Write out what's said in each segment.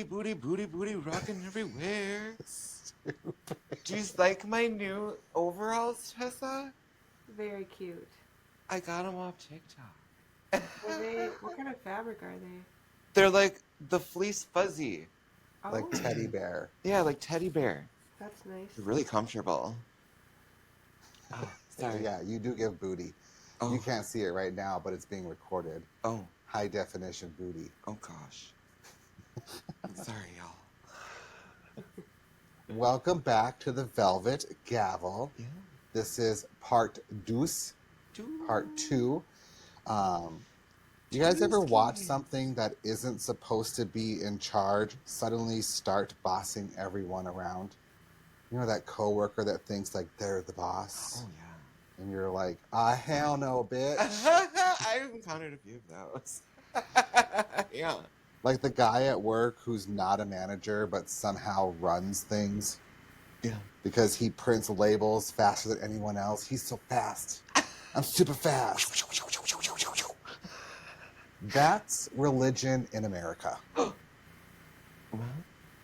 booty, rocking everywhere. Do you like my new overalls, Tessa? Very cute. I got them off TikTok. What kind of fabric are they? They're like the fleece fuzzy. Oh, Like teddy bear. Yeah, like teddy bear. that's nice. They're really comfortable. Oh, sorry. Yeah, you do give booty. Oh. You can't see it right now, but it's being recorded. Oh. High definition booty. Oh, gosh. Sorry, y'all. Welcome back to the Velvet Gavel. Yeah. This is part deuce, part 2. Do you guys ever watch something that isn't supposed to be in charge suddenly start bossing everyone around? You know, that coworker that thinks like they're the boss? Oh, yeah. And you're like, hell no, bitch. I've encountered a few of those. Yeah. Like the guy at work who's not a manager but somehow runs things. Yeah. Because he prints labels faster than anyone else. He's so fast. I'm super fast. That's religion in America.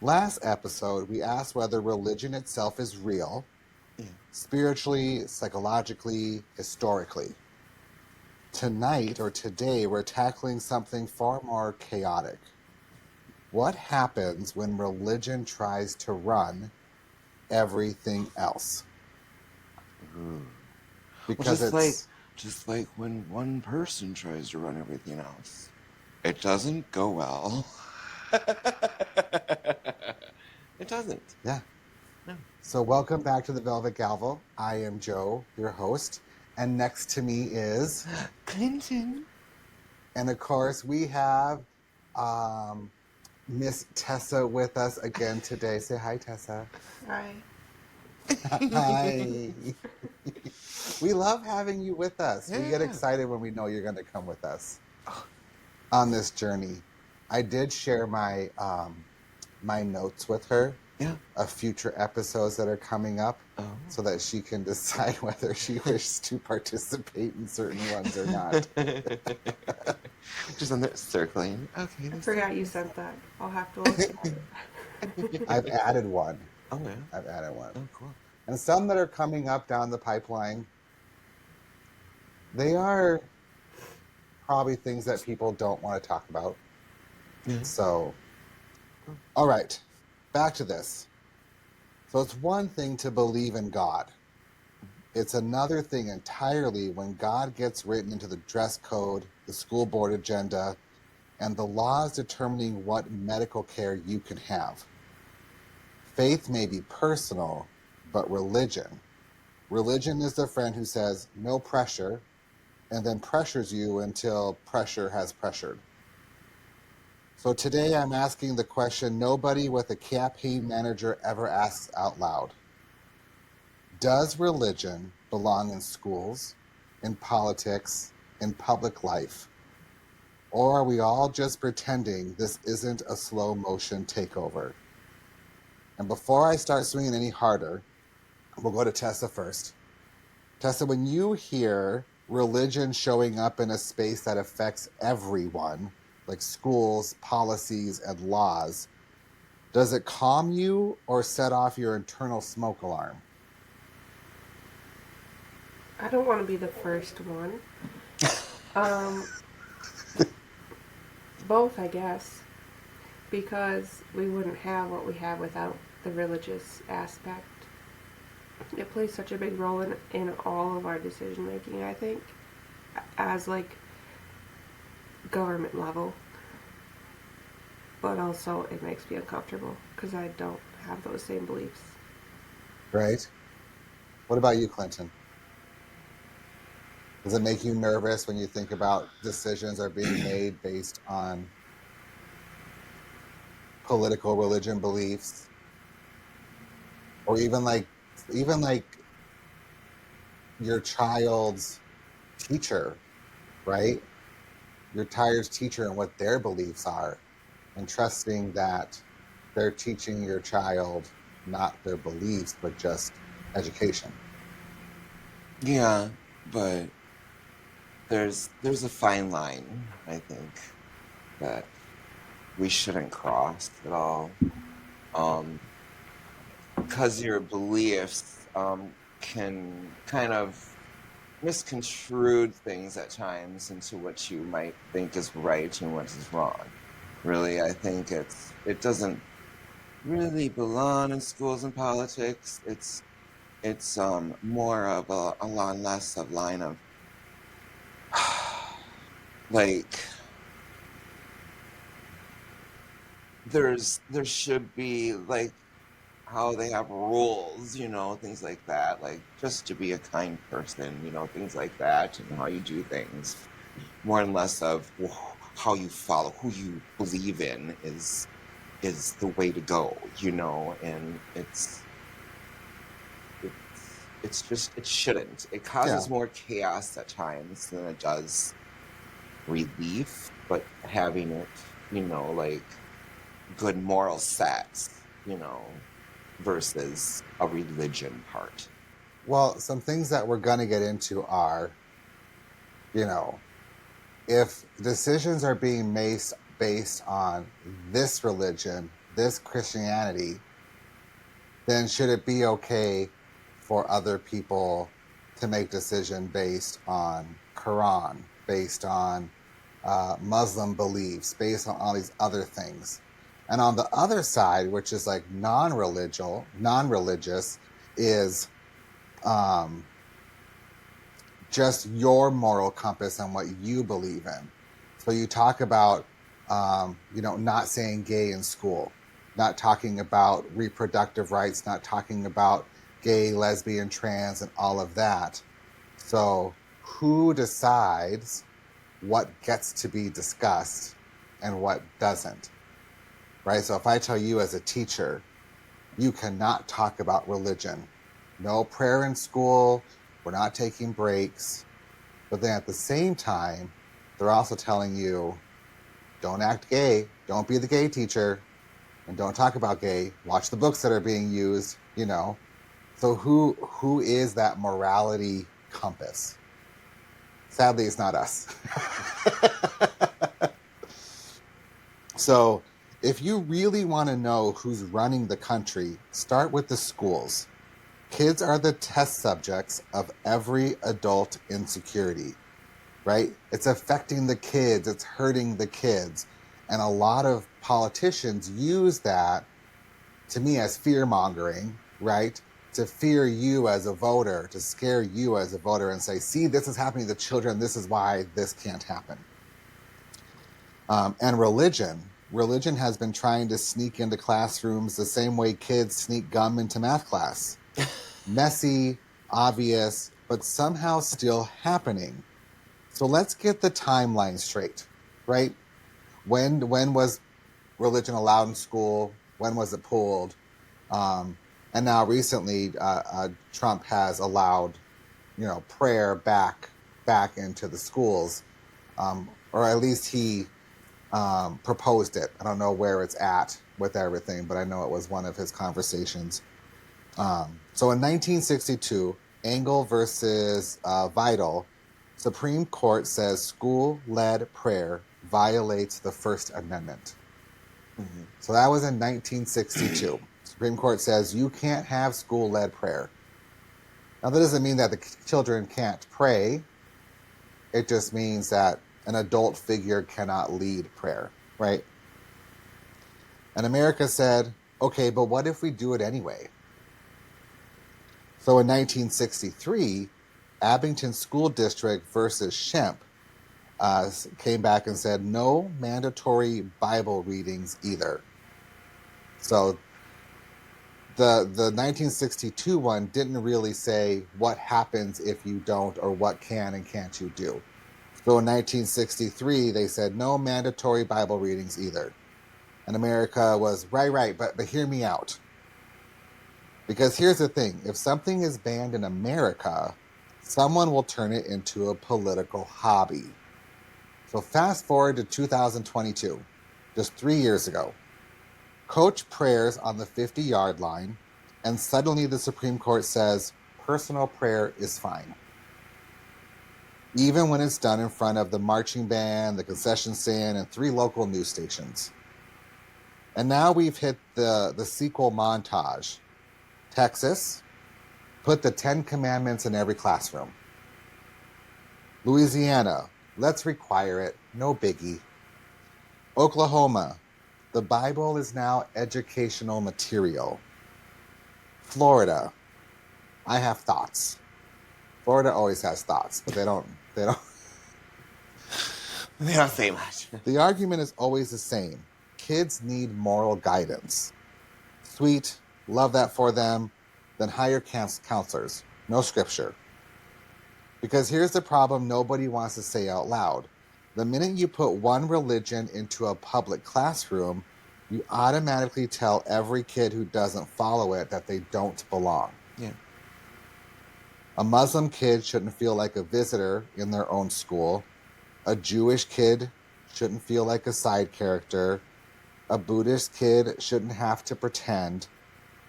Last episode, we asked whether religion itself is real, spiritually, psychologically, historically. Tonight, or today, we're tackling something far more chaotic. What happens when religion tries to run everything else? Because just like when one person tries to run everything else, it doesn't go well. It doesn't. Yeah. No. So welcome back to the Velvet Gavel. I am Joe, your host, and next to me is Clinton. And of course, we have Miss Tessa with us again today. Say hi, Tessa. Hi. Hi. We love having you with us. Yeah. We get excited when we know you're going to come with us on this journey. I did share my my notes with her of future episodes that are coming up so that she can decide whether she wishes to participate in certain ones or not. Just on there circling. Okay. I forgot you sent that. I'll have to look at it. I've added one. Oh, yeah. I've added one. Oh, cool. And some that are coming up down the pipeline, they are probably things that people don't want to talk about. Yeah. So, all right, back to this. So it's one thing to believe in God. It's another thing entirely when God gets written into the dress code, the school board agenda, and the laws determining what medical care you can have. Faith may be personal, but religion is the friend who says no pressure and then pressures you until pressure has pressured. So today I'm asking the question nobody with a campaign manager ever asks out loud. Does religion belong in schools, in politics, in public life? Or are we all just pretending this isn't a slow motion takeover? And before I start swinging any harder, we'll go to Tessa first. Tessa, when you hear religion showing up in a space that affects everyone, like schools, policies, and laws, does it calm you or set off your internal smoke alarm? I don't want to be the first one. Both, I guess. Because we wouldn't have what we have without the religious aspect. It plays such a big role in all of our decision making, I think, as like government level. But also it makes me uncomfortable because I don't have those same beliefs. Right. What about you, Clinton? Does it make you nervous when you think about decisions are being made based on political religion beliefs? Or even like your child's teacher, right? Your child's teacher and what their beliefs are, and trusting that they're teaching your child not their beliefs, but just education. Yeah, but there's a fine line, I think, that we shouldn't cross at all. Because your beliefs can kind of misconstrued things at times into what you might think is right and what is wrong. Really, I think it doesn't really belong in schools and politics. It's more of a lot less of line of like there should be like how they have rules, things like that, like just to be a kind person, things like that, and how you do things. More and less of how you follow, who you believe in is the way to go, and it's just it shouldn't. It causes more chaos at times than it does relief, but having it, like good moral sets, versus a religion part. Well, some things that we're going to get into are, if decisions are being based on this religion, this Christianity, then should it be okay for other people to make decision based on Quran, based on Muslim beliefs, based on all these other things? And on the other side, which is like non-religious, is just your moral compass and what you believe in. So you talk about, not saying gay in school, not talking about reproductive rights, not talking about gay, lesbian, trans, and all of that. So who decides what gets to be discussed and what doesn't? Right? So if I tell you as a teacher, you cannot talk about religion. No prayer in school. We're not taking breaks. But then at the same time, they're also telling you, don't act gay. Don't be the gay teacher. And don't talk about gay. Watch the books that are being used, So who is that morality compass? Sadly, it's not us. So if you really want to know who's running the country, start with the schools. Kids are the test subjects of every adult insecurity, right? It's affecting the kids. It's hurting the kids. And a lot of politicians use that, to me, as fear-mongering, right? To fear you as a voter, to scare you as a voter and say, see, this is happening to children. This is why this can't happen. And religion has been trying to sneak into classrooms the same way kids sneak gum into math class. Messy, obvious, but somehow still happening. So let's get the timeline straight, right? When was religion allowed in school? When was it pulled? And now recently, Trump has allowed, prayer back into the schools, or at least he proposed it. I don't know where it's at with everything, but I know it was one of his conversations. So in 1962, Engel versus Vital, Supreme Court says school-led prayer violates the First Amendment. Mm-hmm. So that was in 1962. Supreme Court says you can't have school-led prayer. Now that doesn't mean that the children can't pray. It just means that an adult figure cannot lead prayer, right? And America said, okay, but what if we do it anyway? So in 1963, Abington School District versus Shemp came back and said no mandatory Bible readings either. So the 1962 one didn't really say what happens if you don't or what can and can't you do. So in 1963, they said no mandatory Bible readings either. And America was, right, but hear me out. Because here's the thing, if something is banned in America, someone will turn it into a political hobby. So fast forward to 2022, just 3 years ago. Coach prayers on the 50-yard line, and suddenly the Supreme Court says personal prayer is fine. Even when it's done in front of the marching band, the concession stand, and 3 local news stations. And now we've hit the sequel montage. Texas, put the 10 Commandments in every classroom. Louisiana, let's require it. No biggie. Oklahoma, the Bible is now educational material. Florida, I have thoughts. Florida always has thoughts, but they don't. They don't say much. The argument is always the same. Kids need moral guidance. Sweet, love that for them. Then hire counselors. No scripture. Because here's the problem nobody wants to say out loud. The minute you put one religion into a public classroom, you automatically tell every kid who doesn't follow it that they don't belong. Yeah. A Muslim kid shouldn't feel like a visitor in their own school. A Jewish kid shouldn't feel like a side character. A Buddhist kid shouldn't have to pretend.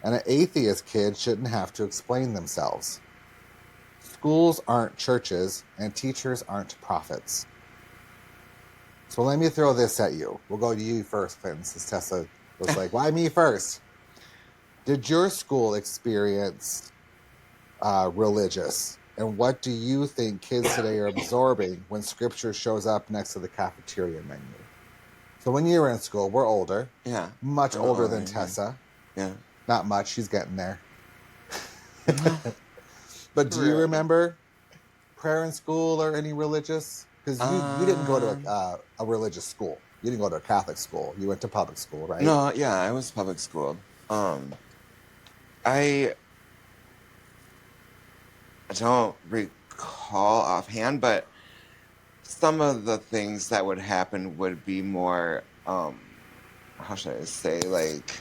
And an atheist kid shouldn't have to explain themselves. Schools aren't churches, and teachers aren't prophets. So let me throw this at you. We'll go to you first, Clinton, since Tessa was like, why me first? Did your school experience religious? And what do you think kids today are absorbing when scripture shows up next to the cafeteria menu? So when you were in school, we're older. Yeah. Much older than Tessa. Yeah. Not much. She's getting there. But do you remember prayer in school or any religious? Because you didn't go to a religious school. You didn't go to a Catholic school. You went to public school, right? No, yeah, I was public school. I don't recall offhand, but some of the things that would happen would be more, how should I say, like,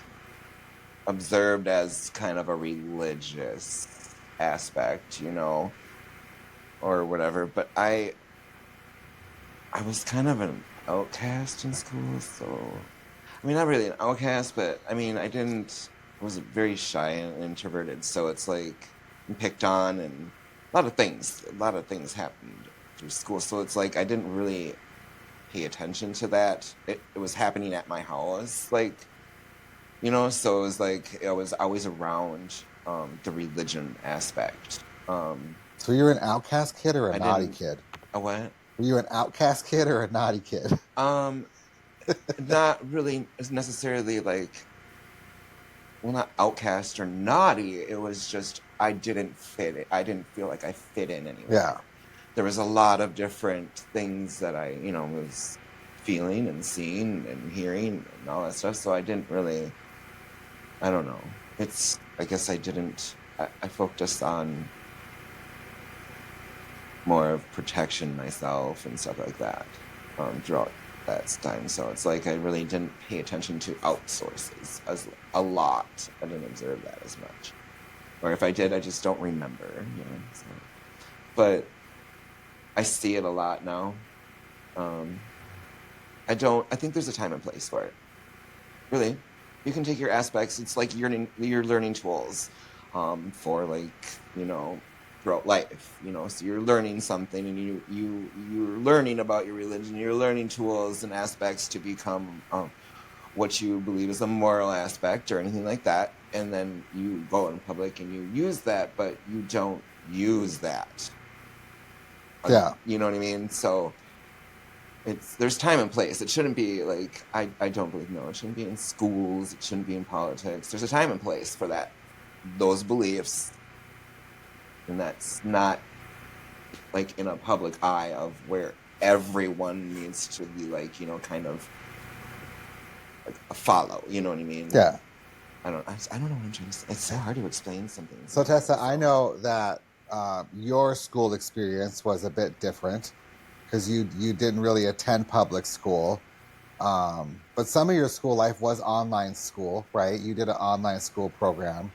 observed as kind of a religious aspect, you know, or whatever. But I was kind of an outcast in school, so I mean, not really an outcast, but I mean, I was very shy and introverted, so it's like picked on, and a lot of things happened through school, so it's like I didn't really pay attention to that. It was happening at my house, like, you know, so it was like I was always around the religion aspect. So you're an outcast kid or a naughty kid? A what? Were you an outcast kid or a naughty kid? Not really necessarily like, well, not outcast or naughty. It was just I didn't fit it. I didn't feel like I fit in anywhere. Yeah. There was a lot of different things that I, you know, was feeling and seeing and hearing and all that stuff. So I didn't really, I don't know. I guess I focused on more of protection myself and stuff like that throughout that time. So it's like I really didn't pay attention to outsources as a lot. I didn't observe that as much. Or if I did, I just don't remember, you know. So. But I see it a lot now. I think there's a time and place for it. Really. You can take your aspects. It's like you're learning tools for, like, you know, throughout life, you know. So you're learning something, and you're learning about your religion. You're learning tools and aspects to become what you believe is a moral aspect or anything like that. And then you go in public and you use that, but you don't use that. Yeah. You know what I mean? So there's time and place. It shouldn't be like, I don't believe, no, it shouldn't be in schools. It shouldn't be in politics. There's a time and place for those beliefs. And that's not like in a public eye of where everyone needs to be, like, you know, kind of like a follow, you know what I mean? Yeah. I don't know what I'm trying to say. It's so hard to explain something. So Tessa, I know that your school experience was a bit different because you didn't really attend public school. But some of your school life was online school, right? You did an online school program.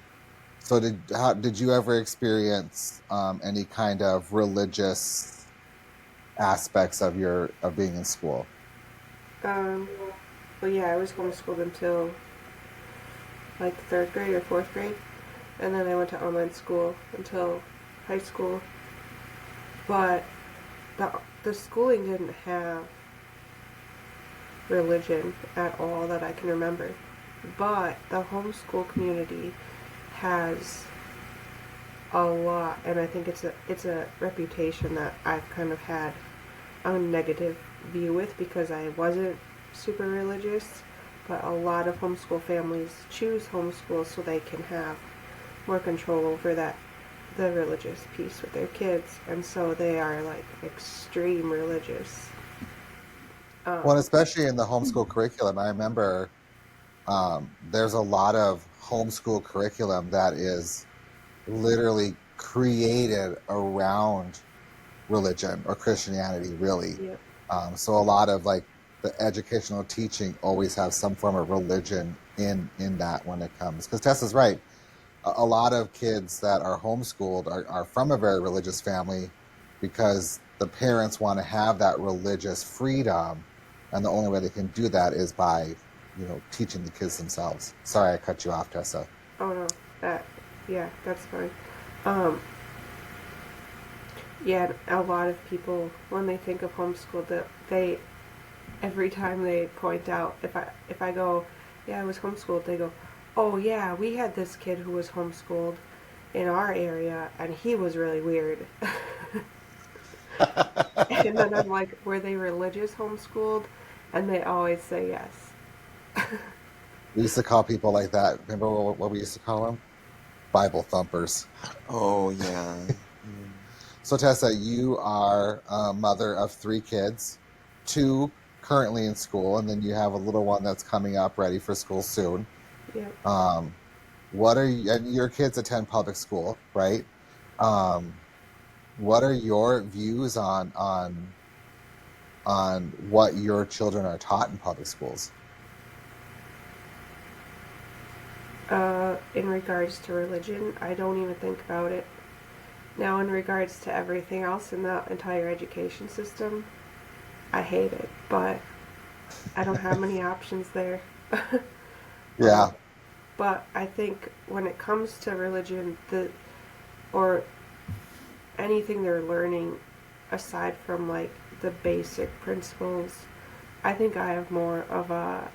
So did you ever experience any kind of religious aspects of being in school? Well, yeah, I was homeschooled until like 3rd grade or 4th grade, and then I went to online school until high school. But the schooling didn't have religion at all that I can remember. But the homeschool community has a lot, and I think it's a reputation that I've kind of had a negative view with because I wasn't super religious. But a lot of homeschool families choose homeschool so they can have more control over the religious piece with their kids, and so they are like extreme religious. Well, especially in the homeschool curriculum, I remember there's a lot of homeschool curriculum that is literally created around religion or Christianity, really. Yep. So a lot of like the educational teaching always have some form of religion in that when it comes. Because Tessa's right. A lot of kids that are homeschooled are from a very religious family because the parents want to have that religious freedom, and the only way they can do that is by, teaching the kids themselves. Sorry, I cut you off, Tessa. Oh no, yeah, that's fine. Um, yeah, a lot of people when they think of homeschool, they every time they point out if I go, yeah, I was homeschooled, they go, oh yeah, we had this kid who was homeschooled in our area, and he was really weird. And then I'm like, were they religious homeschooled? And they always say yes. We used to call people like that. Remember what we used to call them? Bible thumpers. Oh yeah. So Tessa, you are a mother of 3 kids, 2 currently in school, and then you have a little one that's coming up ready for school soon. Yeah. What are you, and your kids attend public school, right? Um, what are your views on what your children are taught in public schools? In regards to religion, I don't even think about it. Now, in regards to everything else in the entire education system, I hate it, but I don't have many options there. Yeah. But I think when it comes to religion, or anything they're learning aside from like the basic principles, I think I have more of a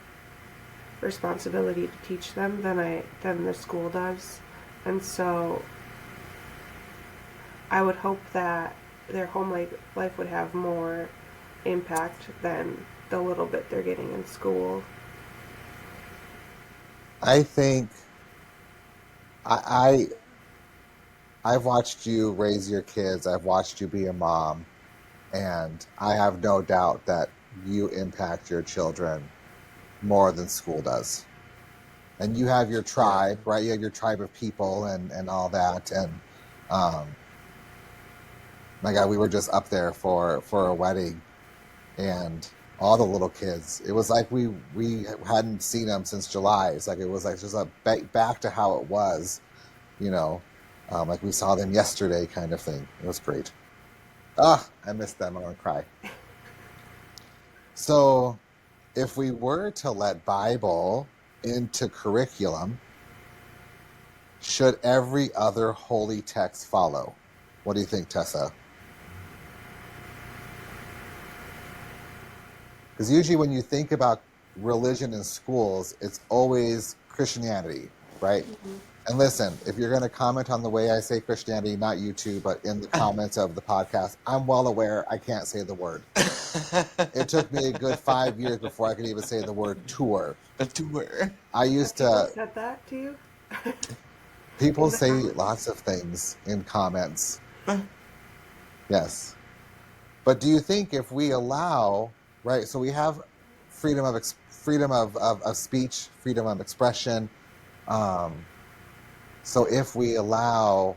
responsibility to teach them than the school does, and so I would hope that their home life would have more impact than the little bit they're getting in school. I think I I've watched you raise your kids. I've watched you be a mom, and I have no doubt that you impact your children more than school does. And you have your tribe, right? You have your tribe of people and all that. And um, my God, we were just up there for a wedding, and all the little kids. It was like we hadn't seen them since July. It's like it was like just a back to how it was, you know, like we saw them yesterday, kind of thing. It was great. Ah, I missed them. I'm gonna cry. So, if we were to let Bible into curriculum, should every other holy text follow? What do you think, Tessa? Because usually when you think about religion in schools, it's always Christianity, right? Mm-hmm. And listen, if you're going to comment on the way I say Christianity, not you two, but in the comments of the podcast, I'm well aware I can't say the word. It took me a good 5 years before I could even say the word tour. A tour. I used People to. said that to you? People In the say comments? lots of things in comments. Yes. But do you think if we allow, right? So we have freedom of freedom of speech, freedom of expression. Um, so if we allow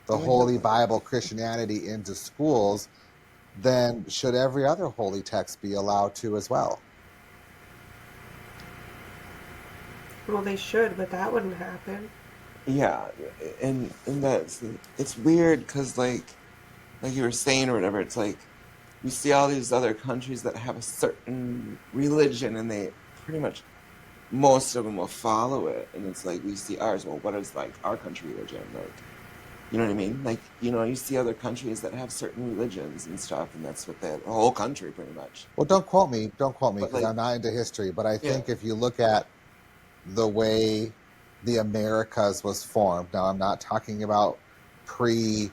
the Holy Bible Christianity into schools, then should every other holy text be allowed to as well? Well, they should, but that wouldn't happen. Yeah, and that's it's weird because like you were saying or whatever, it's like we see all these other countries that have a certain religion and they pretty much most of them will follow it, and it's like we see ours. Well, what is like our country religion? Like, you know what I mean? Like, you know, you see other countries that have certain religions and stuff, and that's what the whole country pretty much. Well, don't quote me But because like, I'm not into history. But I yeah, think if you look at the way the Americas was formed. Now, I'm not talking about pre,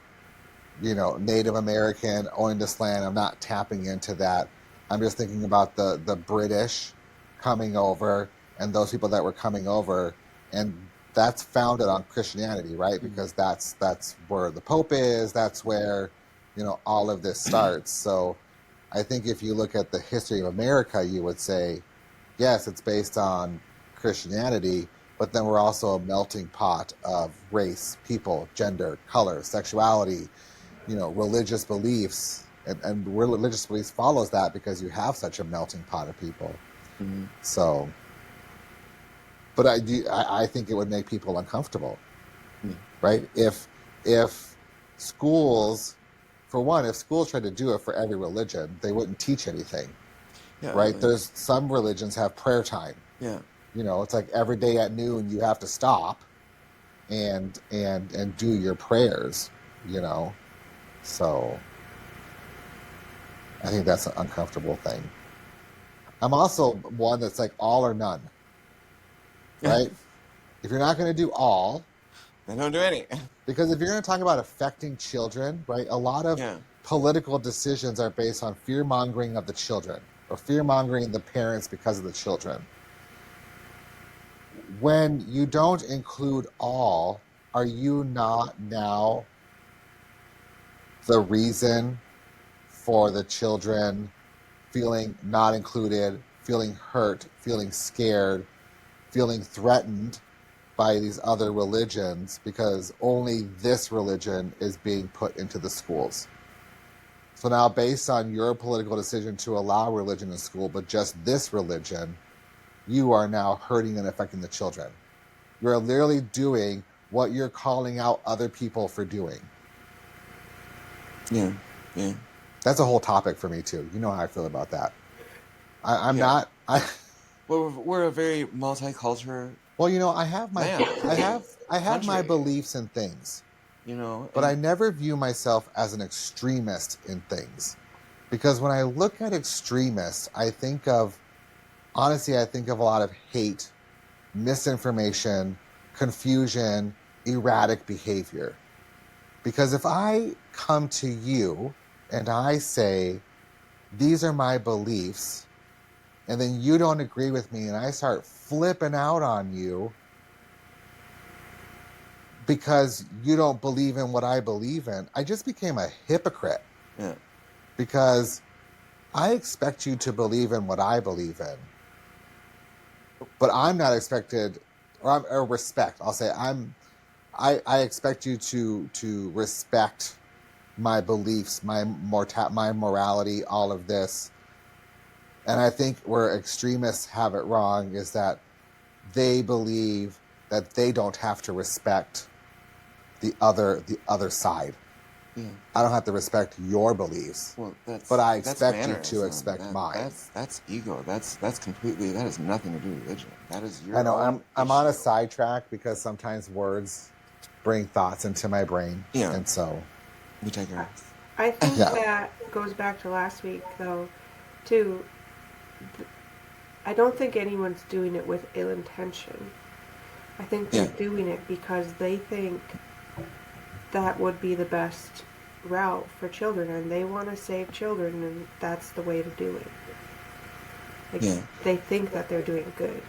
Native American owning this land. I'm not tapping into that. I'm just thinking about the British coming over and those people that were coming over, and that's founded on Christianity, right? Because that's where the Pope is. That's where all of this starts. So I think if you look at the history of America, you would say, yes, it's based on Christianity, but then we're also a melting pot of race, people, gender, color, sexuality, religious beliefs, and religious beliefs follows that because you have such a melting pot of people. Mm-hmm. So, but I think it would make people uncomfortable, right? If schools, for one, if schools tried to do it for every religion, they wouldn't teach anything, right? There's some religions have prayer time. Yeah. It's like every day at noon you have to stop and do your prayers, So I think that's an uncomfortable thing. I'm also one that's like all or none, right? If you're not going to do all, Then don't do any. because if you're going to talk about affecting children, right, a lot of political decisions are based on fear-mongering of the children or fear-mongering the parents because of the children. When you don't include all, are you not now the reason for the children feeling not included, feeling hurt, feeling scared, feeling threatened by these other religions because only this religion is being put into the schools? So now, based on your political decision to allow religion in school, but just this religion, you are now hurting and affecting the children. You're literally doing what you're calling out other people for doing. Yeah. That's a whole topic for me too. You know how I feel about that. I'm not. Well, we're a very multicultural. Well, I have my land, I have my country. Beliefs in things, but and I never view myself as an extremist in things, because when I look at extremists, I think of a lot of hate, misinformation, confusion, erratic behavior. Because if I come to you and I say, these are my beliefs, and then you don't agree with me and I start flipping out on you because you don't believe in what I believe in, I just became a hypocrite. Yeah. Because I expect you to believe in what I believe in, but I'm not expected, or respect. I'll say I expect you to respect my beliefs, my morality, all of this. And I think where extremists have it wrong is that they believe that they don't have to respect the other side. Yeah. I don't have to respect your beliefs. Well, but I expect you to respect mine. That's ego. That's completely. That has nothing to do with religion. That is your. I know. Own I'm on a issue. sidetrack because sometimes words bring thoughts into my brain. Yeah. And so we digress. I think that goes back to last week, though, too. I don't think anyone's doing it with ill intention. I think they're doing it because they think that would be the best route for children, and they want to save children, and that's the way to do it. They think that they're doing good.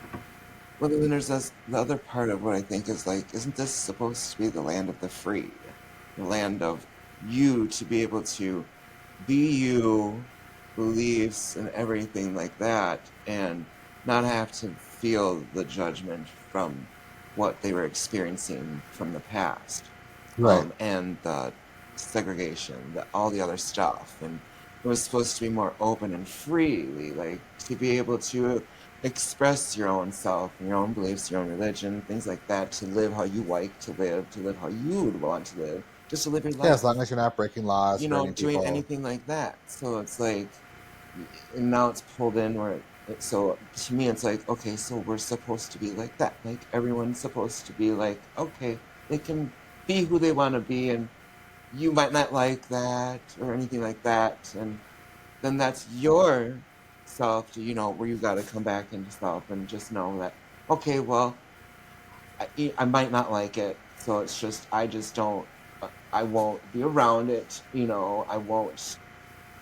Well, then there's the other part of what I think is like, isn't this supposed to be the land of the free? The land of you to be able to be you, beliefs and everything like that, and not have to feel the judgment from what they were experiencing from the past. Right. And the segregation, all the other stuff. And it was supposed to be more open and freely, like to be able to express your own self, your own beliefs, your own religion, things like that, to live how you like to live how you would want to live, just to live your life. Yeah, as long as you're not breaking laws, doing people. anything like that. So it's like, and now it's pulled in where so to me it's like, okay, so we're supposed to be like that. Like everyone's supposed to be like, okay, they can be who they want to be, and you might not like that or anything like that, and then that's your self to, where you got to come back into self and just know that okay, well, I might not like it, so I just don't, I won't be around it, I won't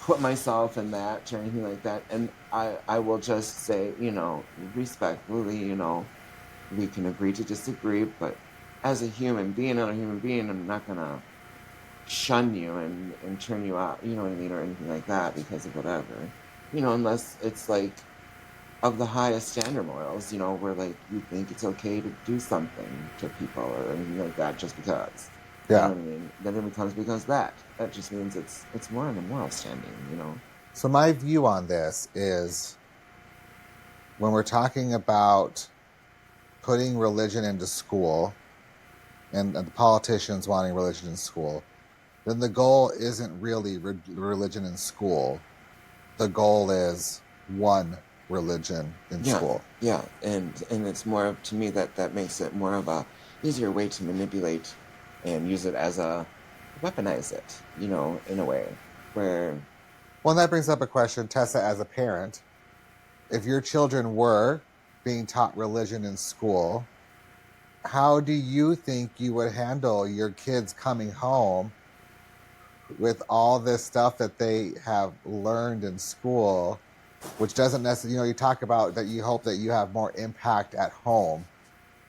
put myself in that or anything like that. And I will just say, respectfully, we can agree to disagree, but as a human being, I'm a human being, I'm not gonna shun you and turn you out, you know what I mean, or anything like that because of whatever. Unless it's like of the highest standard morals, where like you think it's okay to do something to people or anything like that just because. You know Yeah. what I mean? Then it becomes because that. That just means it's more in the moral standing. So my view on this is when we're talking about putting religion into school and the politicians wanting religion in school, then the goal isn't really religion in school. The goal is one religion in Yeah, school. yeah, and it's more of, to me, that makes it more of a easier way to manipulate and use it as a weaponize it, in a way where Well, and that brings up a question, Tessa, as a parent. If your children were being taught religion in school, how do you think you would handle your kids coming home with all this stuff that they have learned in school, which doesn't necessarily, you talk about that you hope that you have more impact at home.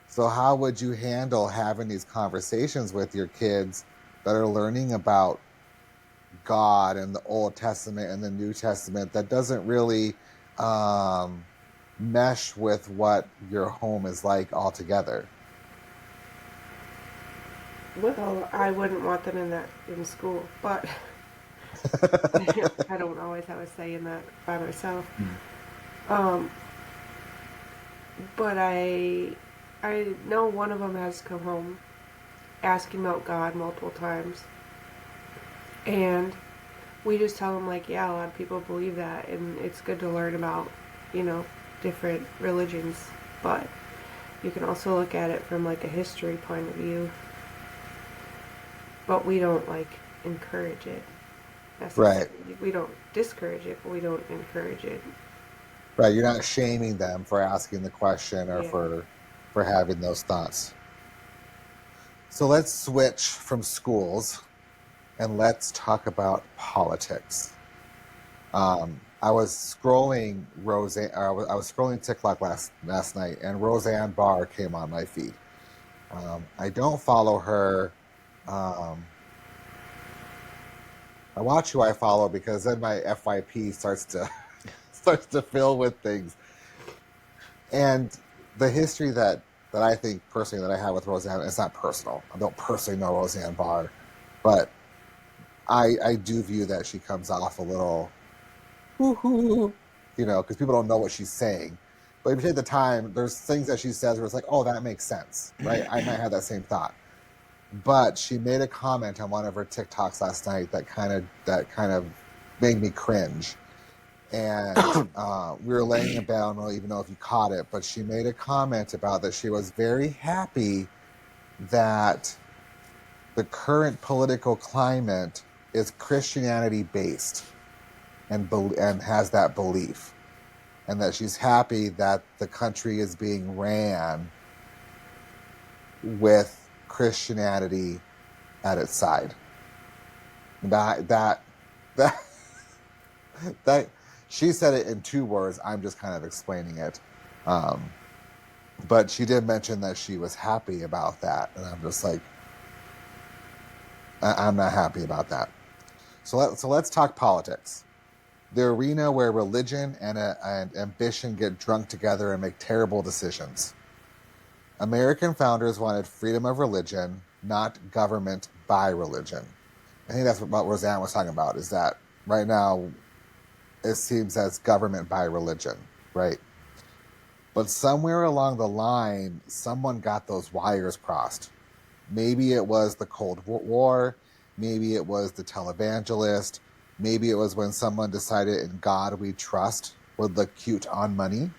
So, how would you handle having these conversations with your kids that are learning about God and the Old Testament and the New Testament that doesn't really um, mesh with what your home is like altogether? Well, I wouldn't want them in school, but I don't always have a say in that by myself. Hmm. Um, but I know one of them has come home asking about God multiple times, and we just tell them like, yeah, a lot of people believe that, and it's good to learn about, you know, different religions, but you can also look at it from like a history point of view. But we don't like encourage it Right. necessarily. We don't discourage it, but we don't encourage it. Right. You're not shaming them for asking the question or Yeah. for having those thoughts. So let's switch from schools and let's talk about politics. I was scrolling I was scrolling TikTok last night, and Roseanne Barr came on my feed. I don't follow her. Um, I watch who I follow because then my FYP starts to starts to fill with things. And the history that I think personally that I have with Roseanne, it's not personal. I don't personally know Roseanne Barr, but I do view that she comes off a little, woo-hoo, because people don't know what she's saying. But if you take the time, there's things that she says where it's like, oh, that makes sense, right? I might have that same thought. But she made a comment on one of her TikToks last night that kind of made me cringe. And we were laying in bed. I don't know even know if you caught it, but she made a comment about that she was very happy that the current political climate is Christianity based and has that belief, and that she's happy that the country is being ran with Christianity at its side. That that she said it in two words. I'm just kind of explaining it. Um, but she did mention that she was happy about that, and I'm just like, I'm not happy about that. So let's talk politics. The arena where religion and ambition get drunk together and make terrible decisions. American founders wanted freedom of religion, not government by religion. I think that's what Roseanne was talking about, is that right now it seems as government by religion, right? But somewhere along the line, someone got those wires crossed. Maybe it was the Cold War, maybe it was the televangelist, maybe it was when someone decided in God we trust would look cute on money.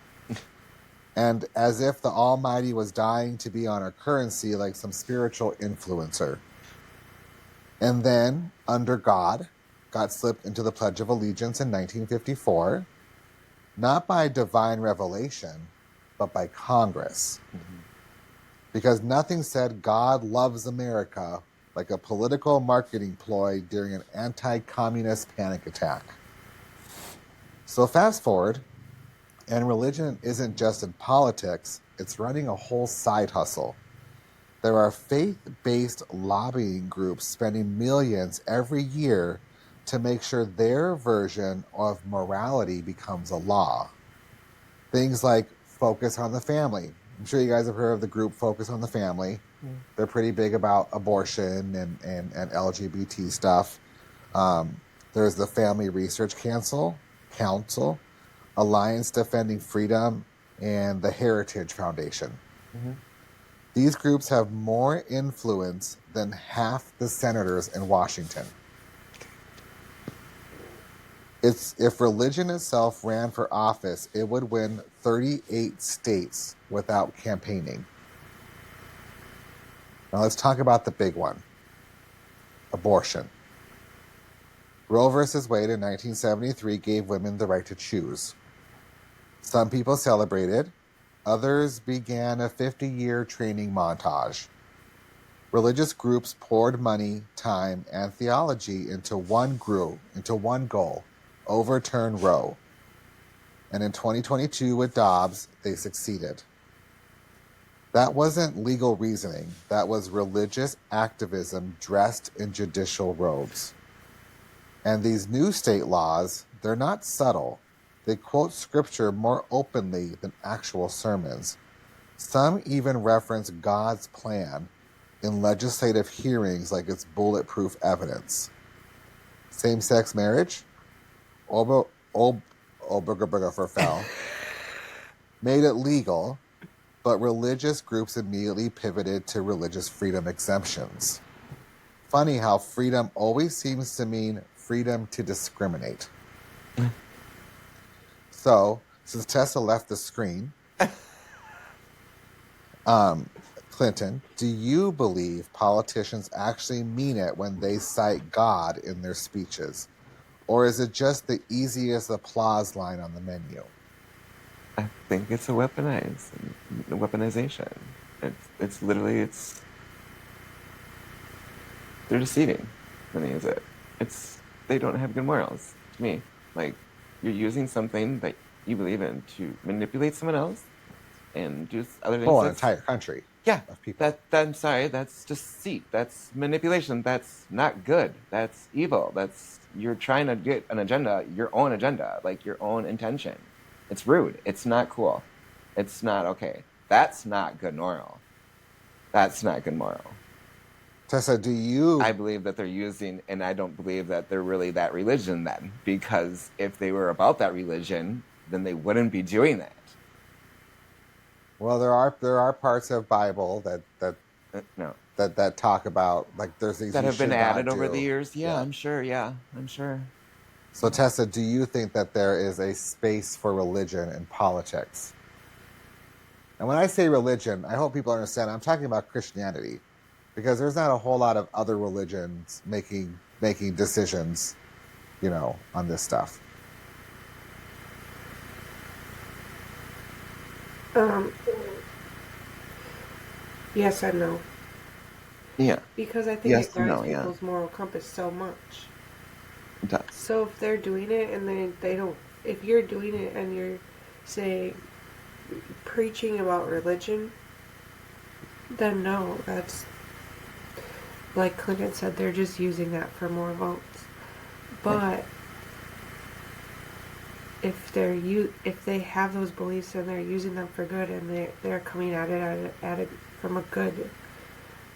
And as if the Almighty was dying to be on our currency like some spiritual influencer. And then, under God, got slipped into the Pledge of Allegiance in 1954, not by divine revelation, but by Congress. Mm-hmm. Because nothing said God loves America like a political marketing ploy during an anti-communist panic attack. So fast forward, and religion isn't just in politics, it's running a whole side hustle. There are faith-based lobbying groups spending millions every year to make sure their version of morality becomes a law. Things like Focus on the Family. I'm sure you guys have heard of the group Focus on the Family. Mm-hmm. They're pretty big about abortion and LGBT stuff. There's the Family Research Council, Alliance Defending Freedom, and the Heritage Foundation. Mm-hmm. These groups have more influence than half the senators in Washington. If religion itself ran for office, it would win 38 states without campaigning. Now let's talk about the big one, abortion. Roe versus Wade in 1973 gave women the right to choose. Some people celebrated, others began a 50-year training montage. Religious groups poured money, time, and theology into one goal, overturn Roe. And in 2022 with Dobbs, they succeeded. That wasn't legal reasoning. That was religious activism dressed in judicial robes. And these new state laws, they're not subtle. They quote scripture more openly than actual sermons. Some even reference God's plan in legislative hearings like it's bulletproof evidence. Same-sex marriage, made it legal, but religious groups immediately pivoted to religious freedom exemptions. Funny how freedom always seems to mean freedom to discriminate. So, since Tessa left the screen, Clinton, do you believe politicians actually mean it when they cite God in their speeches? Or is it just the easiest applause line on the menu? I think it's a weaponization. It's literally they're deceiving when they use it. They don't have good morals to me. Like, you're using something that you believe in to manipulate someone else and do other things. An entire country. Yeah, of people. I'm sorry, that's deceit. That's manipulation. That's not good. That's evil. You're trying to get an agenda, your own agenda, like your own intention. It's rude. It's not cool. It's not okay. That's not good moral. That's not good moral. Tessa, do you... I believe that they're using, and I don't believe that they're really that religion then, because if they were about that religion, then they wouldn't be doing that. Well, there are parts of Bible that talk about, like, there's these that have been added over the do. years. Yeah, I'm sure. Yeah, I'm sure. So, Tessa, do you think that there is a space for religion in politics? And when I say religion, I hope people understand I'm talking about Christianity, because there's not a whole lot of other religions making decisions, on this stuff. Yes and no. Yeah. Because I think Yes it and guides no, yeah. people's moral compass so much. It does. So if they're doing it and they don't, if you're doing it and you're, say, preaching about religion, then no, that's, like Clinton said, they're just using that for more votes. But if they have those beliefs and they're using them for good and they're coming at it from a good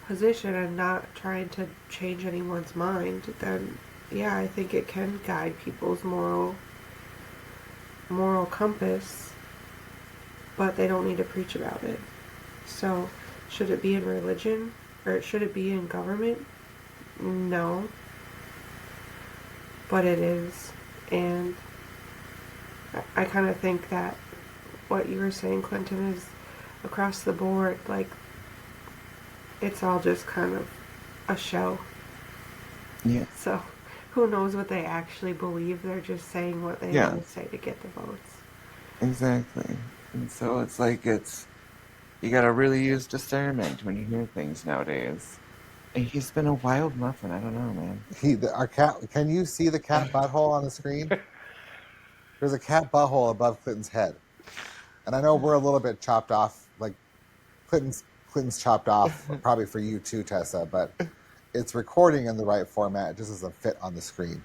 position and not trying to change anyone's mind, then yeah, I think it can guide people's moral compass, but they don't need to preach about it. So, should it be in religion or should it be in government? No, but it is, and I kind of think that what you were saying, Clinton, is across the board, like, it's all just kind of a show. Yeah. So, who knows what they actually believe? They're just saying what they want to say to get the votes. Exactly. And so it's like you gotta really use discernment when you hear things nowadays. And he's been a wild muffin. I don't know, man. Our cat. Can you see the cat butthole on the screen? There's a cat butthole above Clinton's head, and I know we're a little bit chopped off. Like Clinton's chopped off, probably for you too, Tessa. But it's recording in the right format. It just doesn't fit on the screen.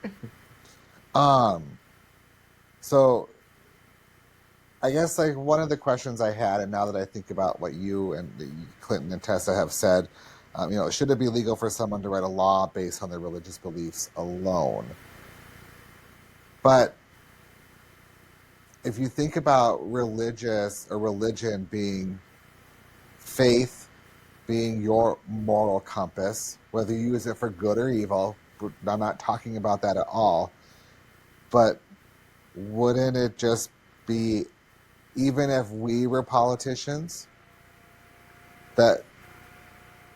So I guess like one of the questions I had, and now that I think about what you and Clinton and Tessa have said, should it be legal for someone to write a law based on their religious beliefs alone? But if you think about religion being faith, being your moral compass, whether you use it for good or evil, I'm not talking about that at all, but wouldn't it just be, even if we were politicians, that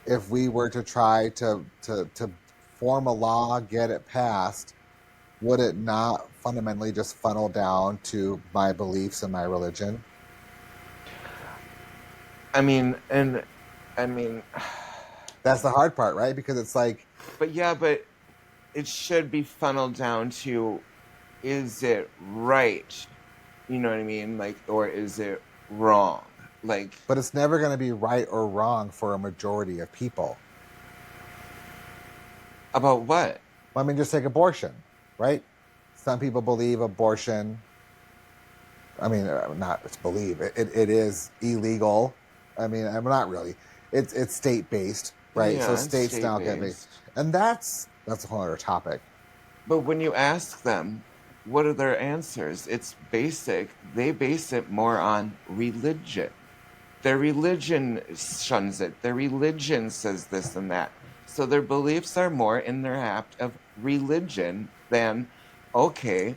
if we were to try to form a law, get it passed, would it not fundamentally just funnel down to my beliefs and my religion? I mean, That's the hard part, right? Because it's like, but it should be funneled down to, is it right? You know what I mean? Like, or is it wrong? Like, but it's never going to be right or wrong for a majority of people. about what? I mean, just take abortion, right? Some people believe abortion. I mean, not believe it is illegal. I mean, I'm not really. It's state based, right? Yeah, So it's states now get me, state-based. and that's a whole other topic. But when you ask them, what are their answers? It's basic. They base it more on religion. Their religion shuns it. Their religion says this and that. So their beliefs are more in their apt of religion than, okay,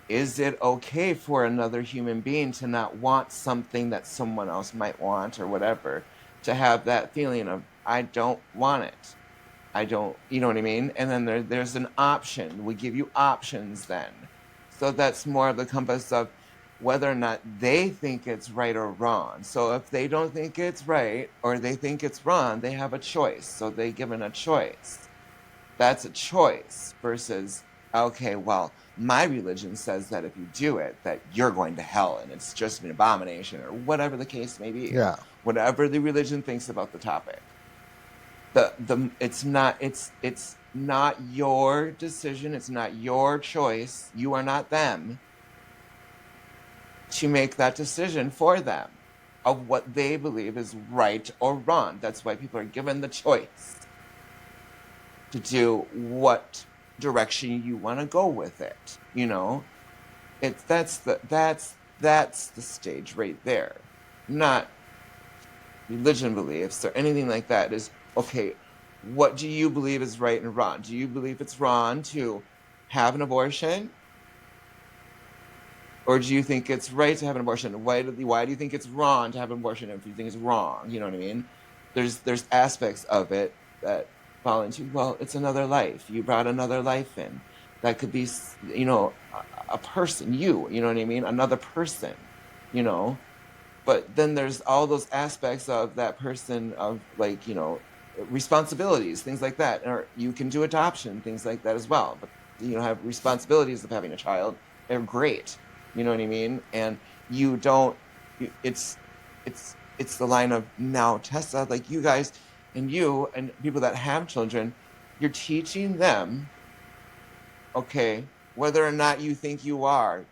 is it okay for another human being to not want something that someone else might want or whatever, to have that feeling of, I don't want it. I don't, you know what I mean? And then there's an option. We give you options then. So that's more of the compass of whether or not they think it's right or wrong. So if they don't think it's right or they think it's wrong, they have a choice. So they're given a choice. That's a choice versus, okay, well, my religion says that if you do it, that you're going to hell and it's just an abomination or whatever the case may be. Yeah. Whatever the religion thinks about the topic. It's not your decision, it's not your choice. You are not them to make that decision for them of what they believe is right or wrong. That's why people are given the choice to do what direction you want to go with it. That's the stage right there. Not religion beliefs or anything like that. Is, okay, what do you believe is right and wrong? Do you believe it's wrong to have an abortion? Or do you think it's right to have an abortion? Why do you think it's wrong to have an abortion if you think it's wrong? You know what I mean? There's aspects of it that fall into, well, it's another life. You brought another life in. That could be, a person, you know what I mean? Another person, But then there's all those aspects of that person of, like, responsibilities, things like that. Or you can do adoption, things like that as well. But, have responsibilities of having a child. They're great. You know what I mean? And you don't, it's the line of, now, Tessa, like you guys and you and people that have children, you're teaching them, okay, whether or not you think you are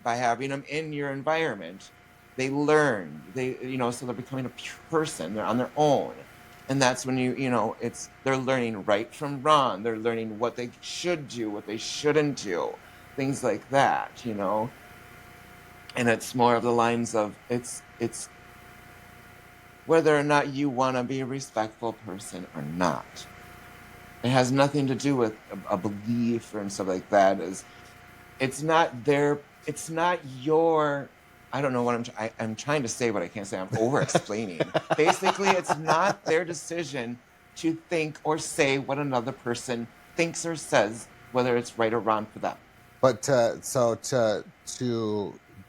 by having them in your environment. They learn, so they're becoming a person, they're on their own. And that's when they're learning right from wrong. They're learning what they should do, what they shouldn't do, things like that, And it's more of the lines of, it's whether or not you want to be a respectful person or not. It has nothing to do with a belief and stuff like that. It's not your, I don't know what I'm trying to say, but I can't say. I'm over-explaining. Basically, it's not their decision to think or say what another person thinks or says, whether it's right or wrong for them. But to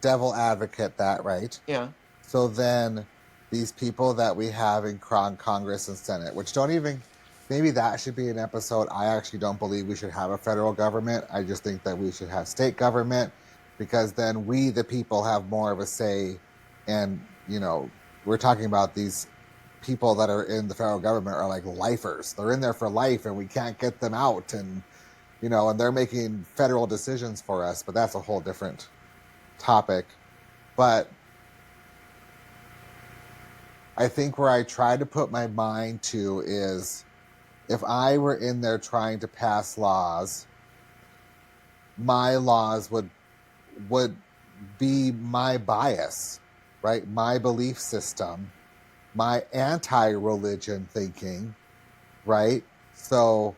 devil advocate that, right? Yeah. So then these people that we have in Congress and Senate, which don't even, maybe that should be an episode. I actually don't believe we should have a federal government. I just think that we should have state government, because then we, the people, have more of a say. And, you know, we're talking about these people that are in the federal government are like lifers. They're in there for life and we can't get them out. And, you know, and they're making federal decisions for us, but that's a whole different topic. But I think where I try to put my mind to is, if I were in there trying to pass laws, my laws would be my bias, right? My belief system, my anti-religion thinking, right? So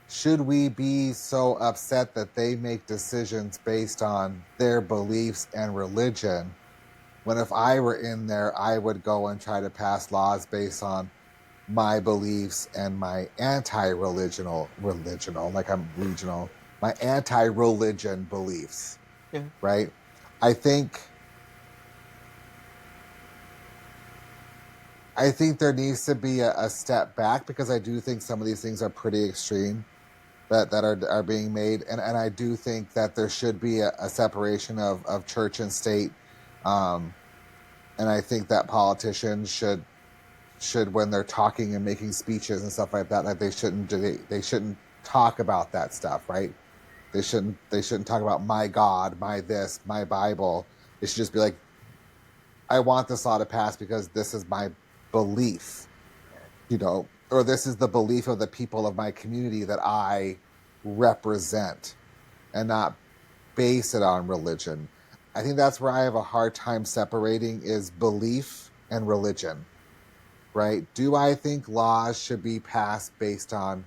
should we be so upset that they make decisions based on their beliefs and religion, when if I were in there, I would go and try to pass laws based on my beliefs and my anti-religional, like I'm regional, my anti-religion beliefs, Yeah. right? I think there needs to be a step back, because I do think some of these things are pretty extreme that are being made, and I do think that there should be a separation of church and state, and I think that politicians should, when they're talking and making speeches and stuff like that, like they shouldn't talk about that stuff, right? They shouldn't talk about my God, my this, my Bible. It should just be like, I want this law to pass because this is my belief, you know, or this is the belief of the people of my community that I represent, and not base it on religion. I think that's where I have a hard time separating, is belief and religion, right? Do I think laws should be passed based on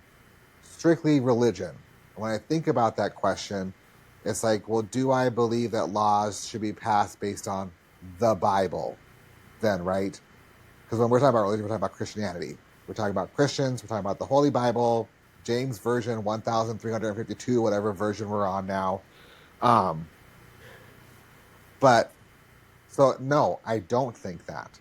strictly religion? When I think about that question, it's like, well, do I believe that laws should be passed based on the Bible then, right? Because when we're talking about religion, we're talking about Christianity. We're talking about Christians. We're talking about the Holy Bible, James version 1352, whatever version we're on now. But so no, I don't think that.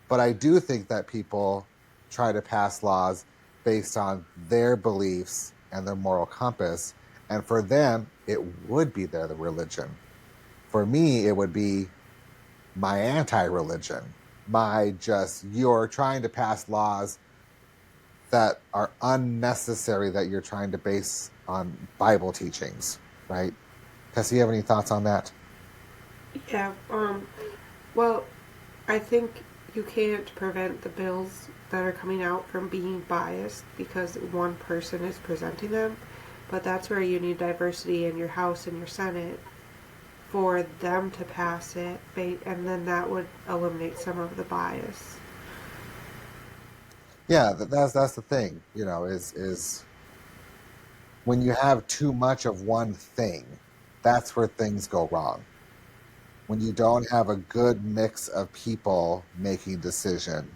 But I do think that people try to pass laws based on their beliefs and their moral compass. And for them, it would be their religion. For me, it would be my anti-religion. You're trying to pass laws that are unnecessary, that you're trying to base on Bible teachings, right? Tess, do you have any thoughts on that? Yeah, well, I think you can't prevent the bills that are coming out from being biased because one person is presenting them, but that's where you need diversity in your House and your Senate for them to pass it, and then that would eliminate some of the bias. Yeah, that's the thing, you know, is when you have too much of one thing, that's where things go wrong. When you don't have a good mix of people making decision,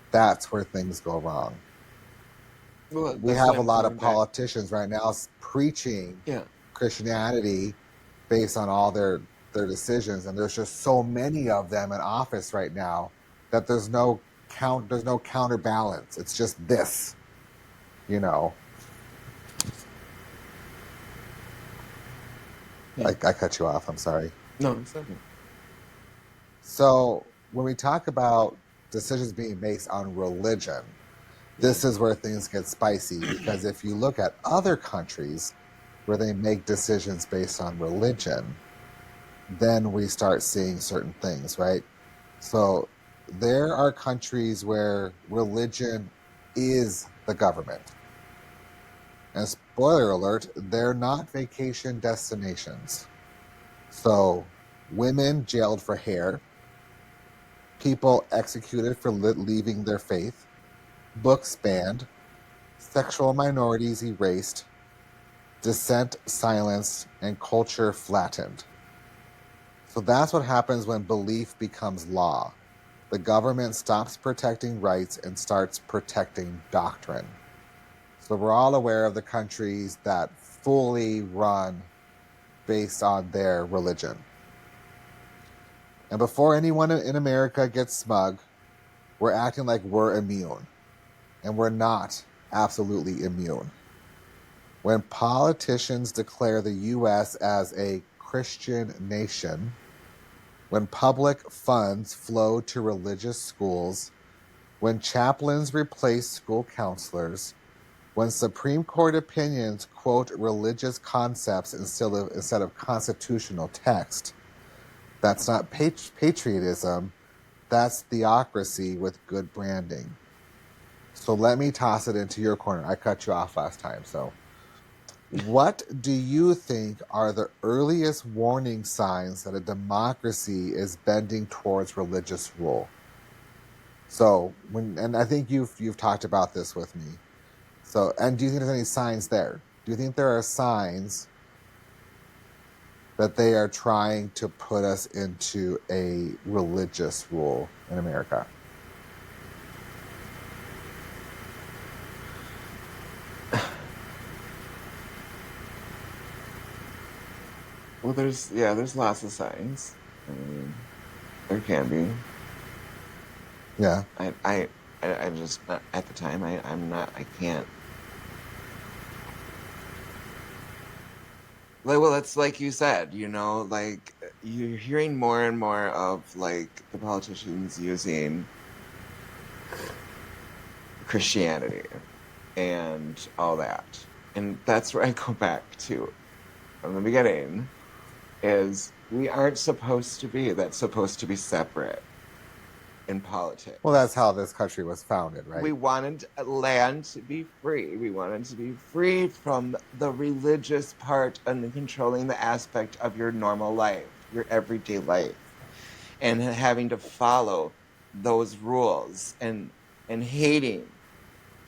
that's where things go wrong. Well, We that's have what a I'm lot of coming back. politicians right now preaching Yeah. Christianity based on all their decisions, and there's just so many of them in office right now that there's no counterbalance. It's just this, you know. Yeah. I cut you off. I'm sorry. No, it's okay. So when we talk about decisions being based on religion, this is where things get spicy, because if you look at other countries where they make decisions based on religion, then we start seeing certain things, right? So there are countries where religion is the government. And spoiler alert, they're not vacation destinations. So women jailed for hair, people executed for leaving their faith, books banned, sexual minorities erased, dissent silenced, and culture flattened. So that's what happens when belief becomes law. The government stops protecting rights and starts protecting doctrine. So we're all aware of the countries that fully run based on their religion. And before anyone in America gets smug, we're acting like we're immune. And we're not absolutely immune. When politicians declare the U.S. as a Christian nation, when public funds flow to religious schools, when chaplains replace school counselors, when Supreme Court opinions quote religious concepts instead of constitutional text, that's not patriotism, that's theocracy with good branding. So let me toss it into your corner. I cut you off last time, so what do you think are the earliest warning signs that a democracy is bending towards religious rule? So and I think you've talked about this with me. So, and do you think there's any signs there? Do you think there are signs that they are trying to put us into a religious rule in America? Well, there's lots of signs. I mean, there can be. Yeah. I just at the time I can't. Well, it's like you said, like you're hearing more and more of like the politicians using Christianity and all that, and that's where I go back to from the beginning. Is we aren't supposed to be. That's supposed to be separate in politics. Well, that's how this country was founded, right? We wanted land to be free. We wanted to be free from the religious part and controlling the aspect of your normal life, your everyday life, and having to follow those rules and hating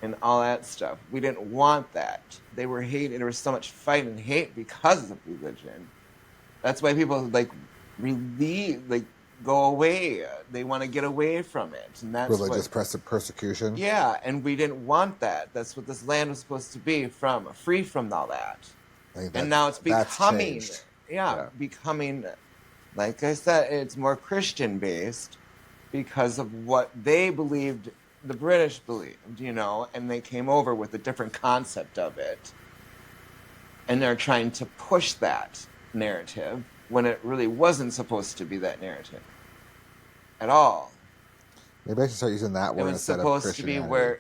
and all that stuff. We didn't want that. They were hating. There was so much fight and hate because of religion. That's why people really go away. They want to get away from it, and that's religious persecution. Yeah, and we didn't want that. That's what this land was supposed to be free from all that. And now it's becoming, becoming, like I said, it's more Christian based because of what they believed, the British believed, and they came over with a different concept of it, and they're trying to push that narrative when it really wasn't supposed to be that narrative at all. Maybe I should start using that word instead of Christianity. It was supposed to be where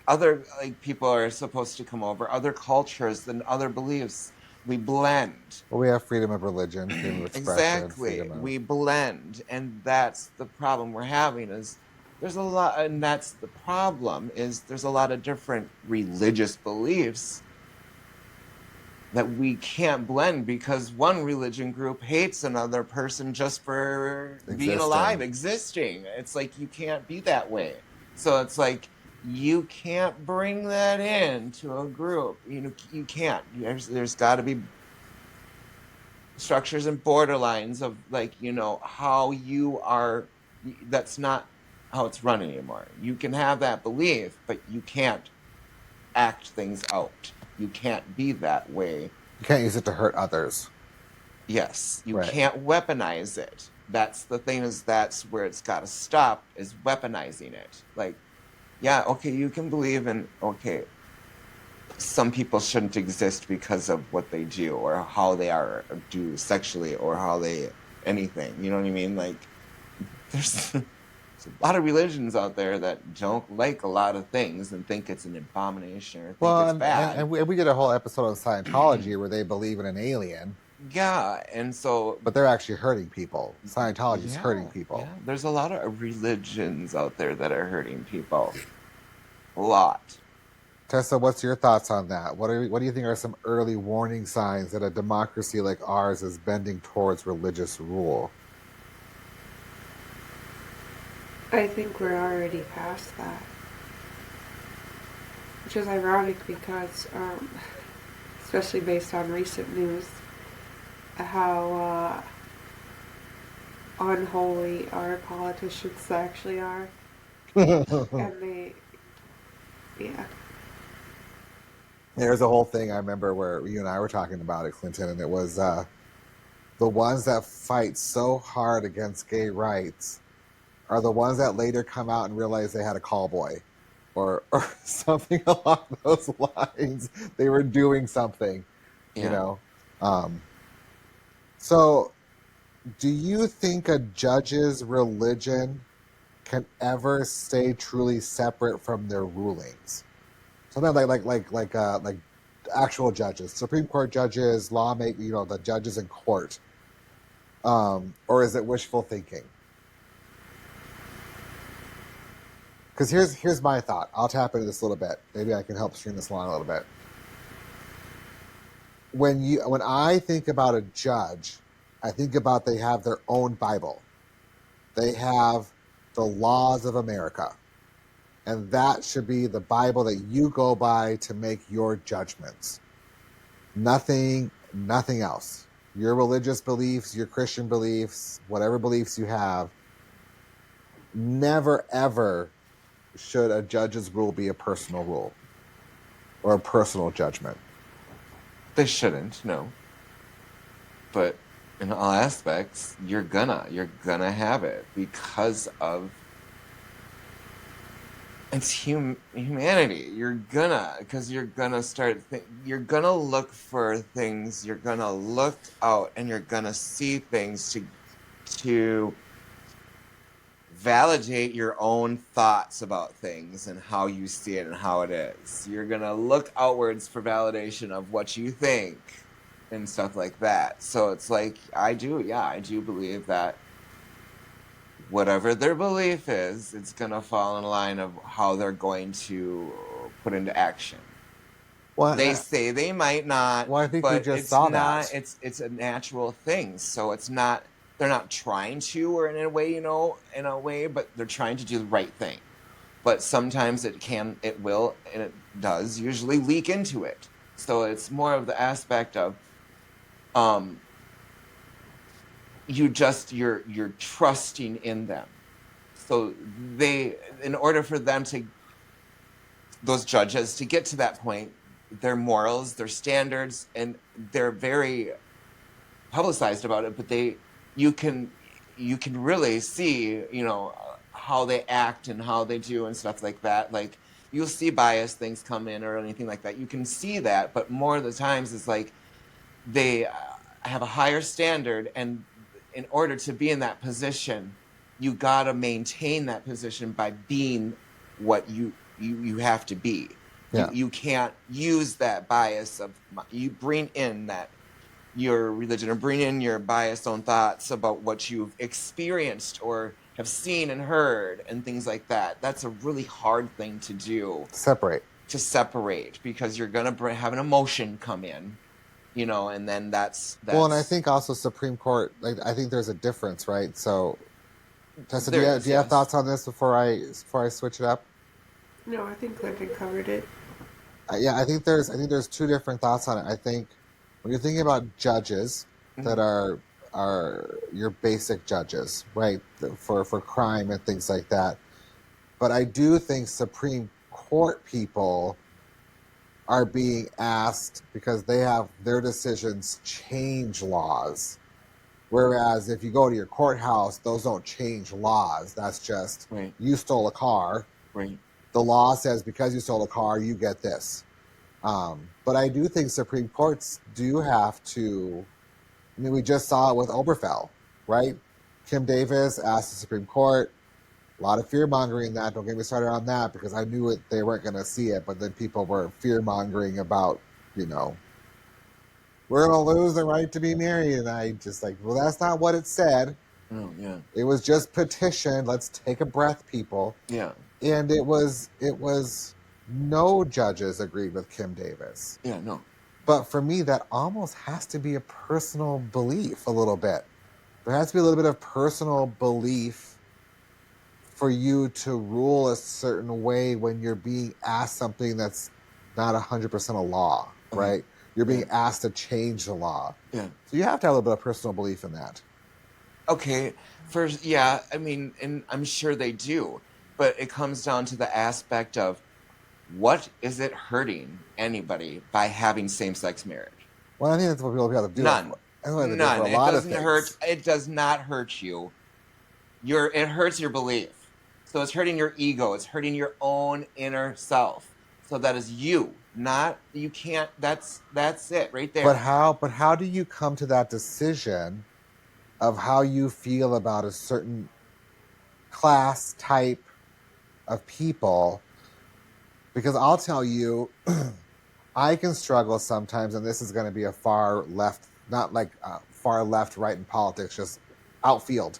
other people are supposed to come over, other cultures and other beliefs. We blend. Well, we have freedom of religion, freedom of expression. Exactly. We blend, and that's the problem we're having. There's a lot of different religious beliefs that we can't blend because one religion group hates another person just for being alive, existing. It's like you can't be that way. So it's like you can't bring that into a group. You can't. There's got to be structures and borderlines of how you are. That's not how it's run anymore. You can have that belief, but you can't act things out. You can't be that way. You can't use it to hurt others. Yes. You can't weaponize it. That's the thing, that's where it's got to stop, is weaponizing it. You can believe in, some people shouldn't exist because of what they do or how they do sexually or how they, anything. You know what I mean? There's a lot of religions out there that don't like a lot of things and think it's an abomination or think it's bad. And we did a whole episode on Scientology where they believe in an alien. Yeah, and so... But they're actually hurting people. Scientology is hurting people. Yeah. There's a lot of religions out there that are hurting people. A lot. Tessa, what's your thoughts on that? What do you think are some early warning signs that a democracy like ours is bending towards religious rule? I think we're already past that. Which is ironic because, especially based on recent news, how unholy our politicians actually are. And There's a whole thing I remember where you and I were talking about it, Clinton, and it was the ones that fight so hard against gay rights are the ones that later come out and realize they had a call boy or something along those lines. They were doing something, you Yeah. know. So, do you think a judge's religion can ever stay truly separate from their rulings? Sometimes like actual judges, Supreme Court judges, lawmaking, the judges in court, or is it wishful thinking? Because here's my thought. I'll tap into this a little bit. Maybe I can help string this along a little bit. When I think about a judge, I think about they have their own Bible. They have the laws of America. And that should be the Bible that you go by to make your judgments. Nothing else. Your religious beliefs, your Christian beliefs, whatever beliefs you have, never ever should a judge's rule be a personal rule or a personal judgment. They shouldn't, no. But in all aspects, you're gonna have it because of it's humanity. You're gonna you're gonna look for things. You're gonna look out, and you're gonna see things to validate your own thoughts about things and how you see it and how it is. You're gonna look outwards for validation of what you think and stuff like that. So it's like I do believe that whatever their belief is, it's gonna fall in line of how they're going to put into action. Well, They say they might not, well, I think but we just it's saw not. that. It's a natural thing. So it's not. They're not trying to, or in a way, but they're trying to do the right thing. But sometimes it will, and it does usually leak into it. So it's more of the aspect of, you're trusting in them. So in order for those judges to get to that point, their morals, their standards, and they're very publicized about it, but you can really see, how they act and how they do and stuff like that. Like you'll see biased things come in or anything like that. You can see that, but more of the times it's like they have a higher standard, and in order to be in that position, you gotta maintain that position by being what you have to be. Yeah. You can't use that bias of you bring in that your religion or bring in your biased own thoughts about what you've experienced or have seen and heard and things like that. That's a really hard thing to do. Separate. To separate, because you're gonna have an emotion come in, and then that's well, and I think also Supreme Court. Like, I think there's a difference, right? So, Tessa, do you have thoughts on this before I switch it up? No, I think Clinton covered it. Yeah, I think there's two different thoughts on it. I think when you're thinking about judges that are your basic judges, right, for crime and things like that, but I do think Supreme Court people are being asked because they have their decisions change laws. Whereas if you go to your courthouse, those don't change laws. That's just right. You stole a car. Right. The law says because you stole a car, you get this. But I do think Supreme Courts do have to. I mean, we just saw it with Obergefell, right? Kim Davis asked the Supreme Court. A lot of fear-mongering that. Don't get me started on that, because I knew they weren't going to see it, but then people were fear-mongering about, we're going to lose the right to be married. And I just well, that's not what it said. Oh, yeah. It was just petitioned. Let's take a breath, people. Yeah. And it was no judges agreed with Kim Davis. Yeah, no. But for me, that almost has to be a personal belief a little bit. There has to be a little bit of personal belief for you to rule a certain way when you're being asked something that's not 100% a law, right? You're being asked to change the law. Yeah. So you have to have a little bit of personal belief in that. Okay. First, yeah, I mean, and I'm sure they do, but it comes down to the aspect of what is it hurting anybody by having same-sex marriage? Well, I think that's what people have to do. None. I know they do for None. a It lot of doesn't hurt. things. It does not hurt you. It hurts your belief. So it's hurting your ego. It's hurting your own inner self. So that is you, not you can't. That's it right there. But how do you come to that decision of how you feel about a certain class type of people? Because I'll tell you, I can struggle sometimes, and this is going to be a far left, not like far left, right in politics, just outfield.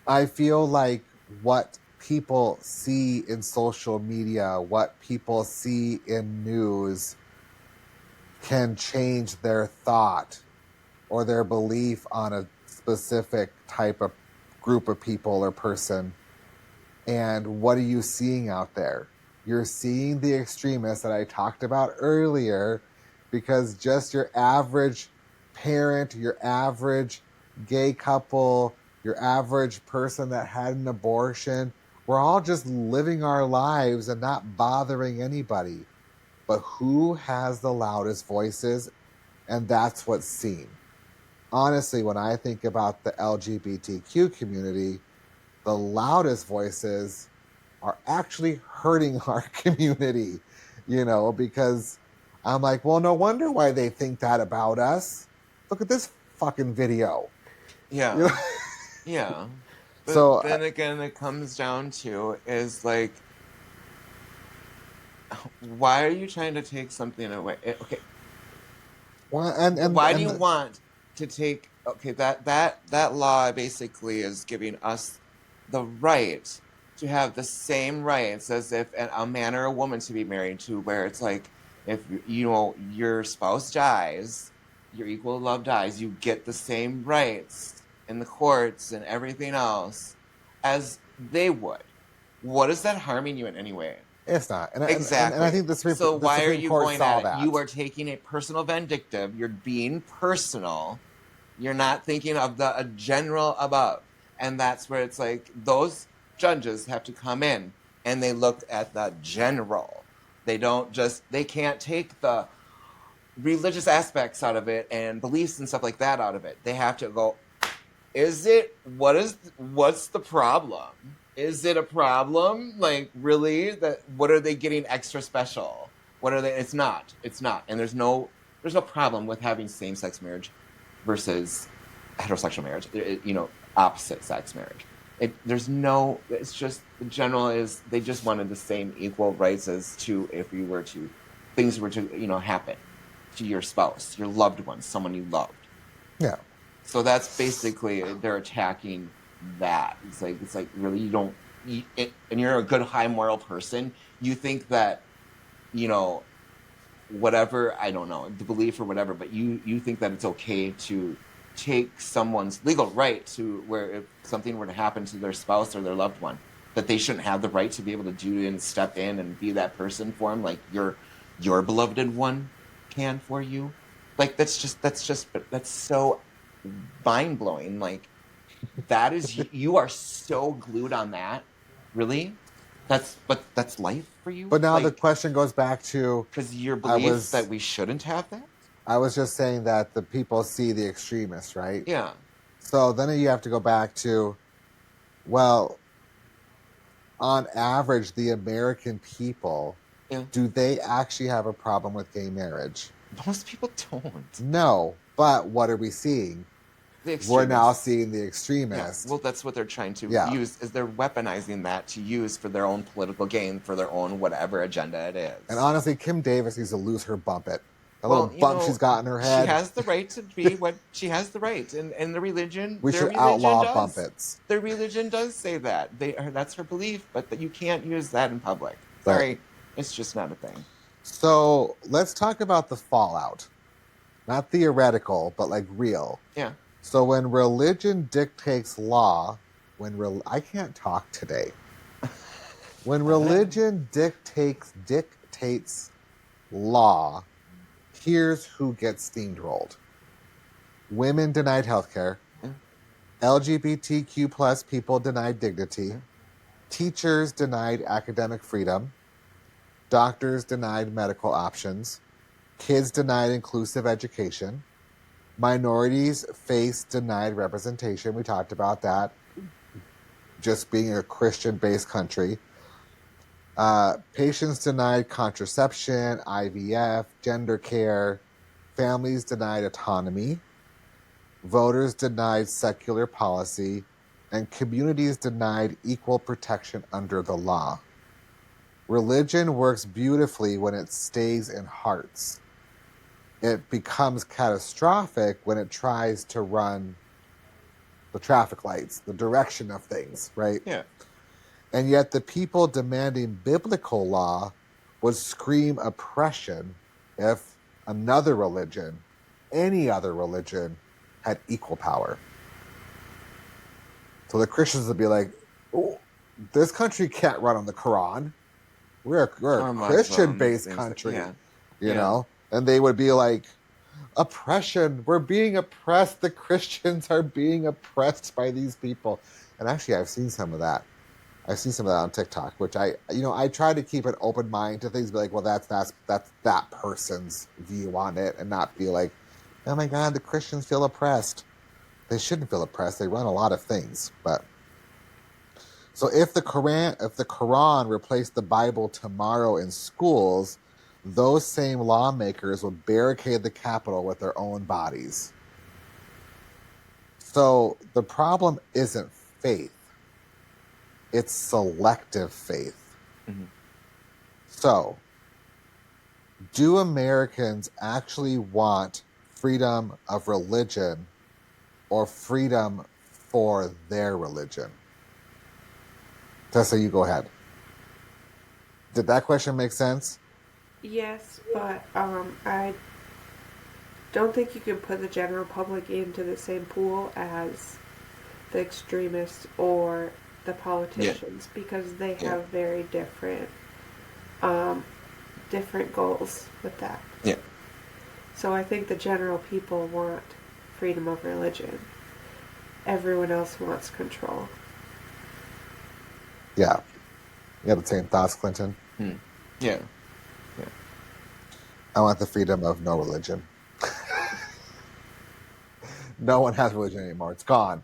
I feel like what people see in social media, what people see in news, can change their thought or their belief on a specific type of group of people or person. And what are you seeing out there? You're seeing the extremists that I talked about earlier, because just your average parent, your average gay couple, your average person that had an abortion, we're all just living our lives and not bothering anybody. But who has the loudest voices? And that's what's seen. Honestly, when I think about the LGBTQ community, the loudest voices are actually hurting our community, because I'm like, well, no wonder why they think that about us. Look at this fucking video. Yeah. You know? Yeah. But So then again, it comes down to is like, why are you trying to take something away? Okay. well, and Why do you want to take? Okay, that law basically is giving us the right to have the same rights as if a man or a woman to be married to, where it's like if your spouse dies, your equal love dies, you get the same rights in the courts and everything else as they would. What is that harming you in any way? it's not. And Exactly. I think the So why are Supreme you Court going saw at it? that. You are taking a personal vindictive. You're being personal. You're not thinking of the general above. And that's where it's like those judges have to come in and they look at the general. They can't take the religious aspects out of it and beliefs and stuff like that out of it. They have to go, what's the problem? Is it a problem? Like, really? What are they getting extra special? What are they? It's not. And there's no problem with having same-sex marriage versus heterosexual marriage, opposite sex marriage. It's just, the general is, they just wanted the same equal rights as to, if things were to, happen to your spouse, your loved one, someone you loved. Yeah. So that's basically, they're attacking that. It's like really, and you're a good high moral person. You think that, whatever, I don't know, the belief or whatever, but you think that it's okay to take someone's legal right to where if something were to happen to their spouse or their loved one, that they shouldn't have the right to be able to do and step in and be that person for them, like your beloved one can for you. Like that's so mind blowing. Like that is, you are so glued on that. Really? That's life for you? But now like, the question goes back to, because your belief that we shouldn't have that? I was just saying that the people see the extremists, right? Yeah. So then you have to go back to, well, on average, the American people, Yeah. do they actually have a problem with gay marriage? Most people don't. No. But what are we seeing? We're now seeing the extremists. Yeah. Well, that's what they're trying to Yeah. use, is they're weaponizing that to use for their own political gain, for their own whatever agenda it is. And honestly, Kim Davis needs to lose her bumpet. The little bump she's got in her head. She has the right to be what she has the right, and the religion. We should outlaw bumpets. Their religion does say that that's her belief, but that you can't use that in public. Right. Sorry, it's just not a thing. So let's talk about the fallout, not theoretical, but like real. Yeah. So when religion dictates law, I can't talk today. When religion dictates law, here's who gets steamrolled. Women denied healthcare. Yeah. LGBTQ plus people denied dignity. Yeah. Teachers denied academic freedom. Doctors denied medical options. Kids denied inclusive education. Minorities face denied representation. We talked about that. Just being a Christian-based country. Patients denied contraception, IVF, gender care. Families denied autonomy. Voters denied secular policy. And communities denied equal protection under the law. Religion works beautifully when it stays in hearts. It becomes catastrophic when it tries to run the traffic lights, the direction of things, right? Yeah. And yet the people demanding biblical law would scream oppression if another religion, any other religion, had equal power. So the Christians would be like, oh, this country can't run on the Quran. We're a Christian-based country, Yeah. you know? And they would be like, oppression, we're being oppressed. The Christians are being oppressed by these people. And actually, I've seen some of that. I've seen some of that on TikTok, which I try to keep an open mind to things, be like, well, that's that person's view on it, and not be like, oh my God, the Christians feel oppressed. They shouldn't feel oppressed. They run a lot of things, but so if the Quran replaced the Bible tomorrow in schools, those same lawmakers would barricade the Capitol with their own bodies. So the problem isn't faith. It's selective faith. Mm-hmm. So, do Americans actually want freedom of religion or freedom for their religion? Tessa, you go ahead. Did that question make sense? Yes, but I don't think you can put the general public into the same pool as the extremists or the politicians, because they have very different goals with that. Yeah. So I think the general people want freedom of religion. Everyone else wants control. Yeah. You have the same thoughts, Clinton? Yeah. I want the freedom of no religion. No one has religion anymore. It's gone.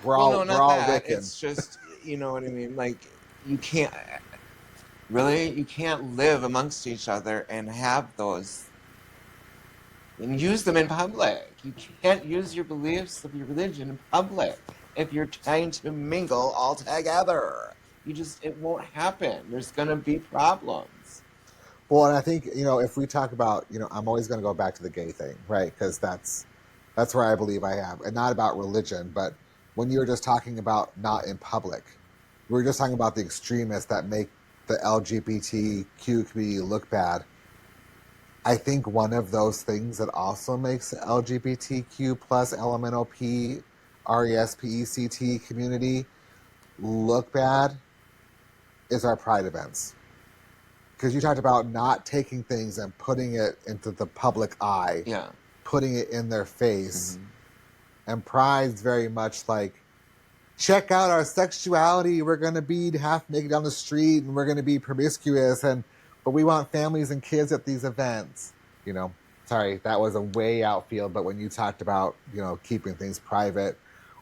We're all Wiccan. It's just, you know what I mean? Like, you can't live amongst each other and have those and use them in public. You can't use your beliefs of your religion in public if you're trying to mingle all together. It won't happen. There's going to be problems. Well, and I think, if we talk about, I'm always going to go back to the gay thing, right? Because that's where I believe I am. And not about religion, but when you were just talking about not in public, we were just talking about the extremists that make the LGBTQ community look bad. I think one of those things that also makes the LGBTQ plus LMNOP, RESPECT community look bad is our pride events. Because you talked about not taking things and putting it into the public eye, putting it in their face. Mm-hmm. And pride's very much like, check out our sexuality. We're going to be half naked down the street and we're going to be promiscuous. But we want families and kids at these events. Sorry, that was a way outfield. But when you talked about, keeping things private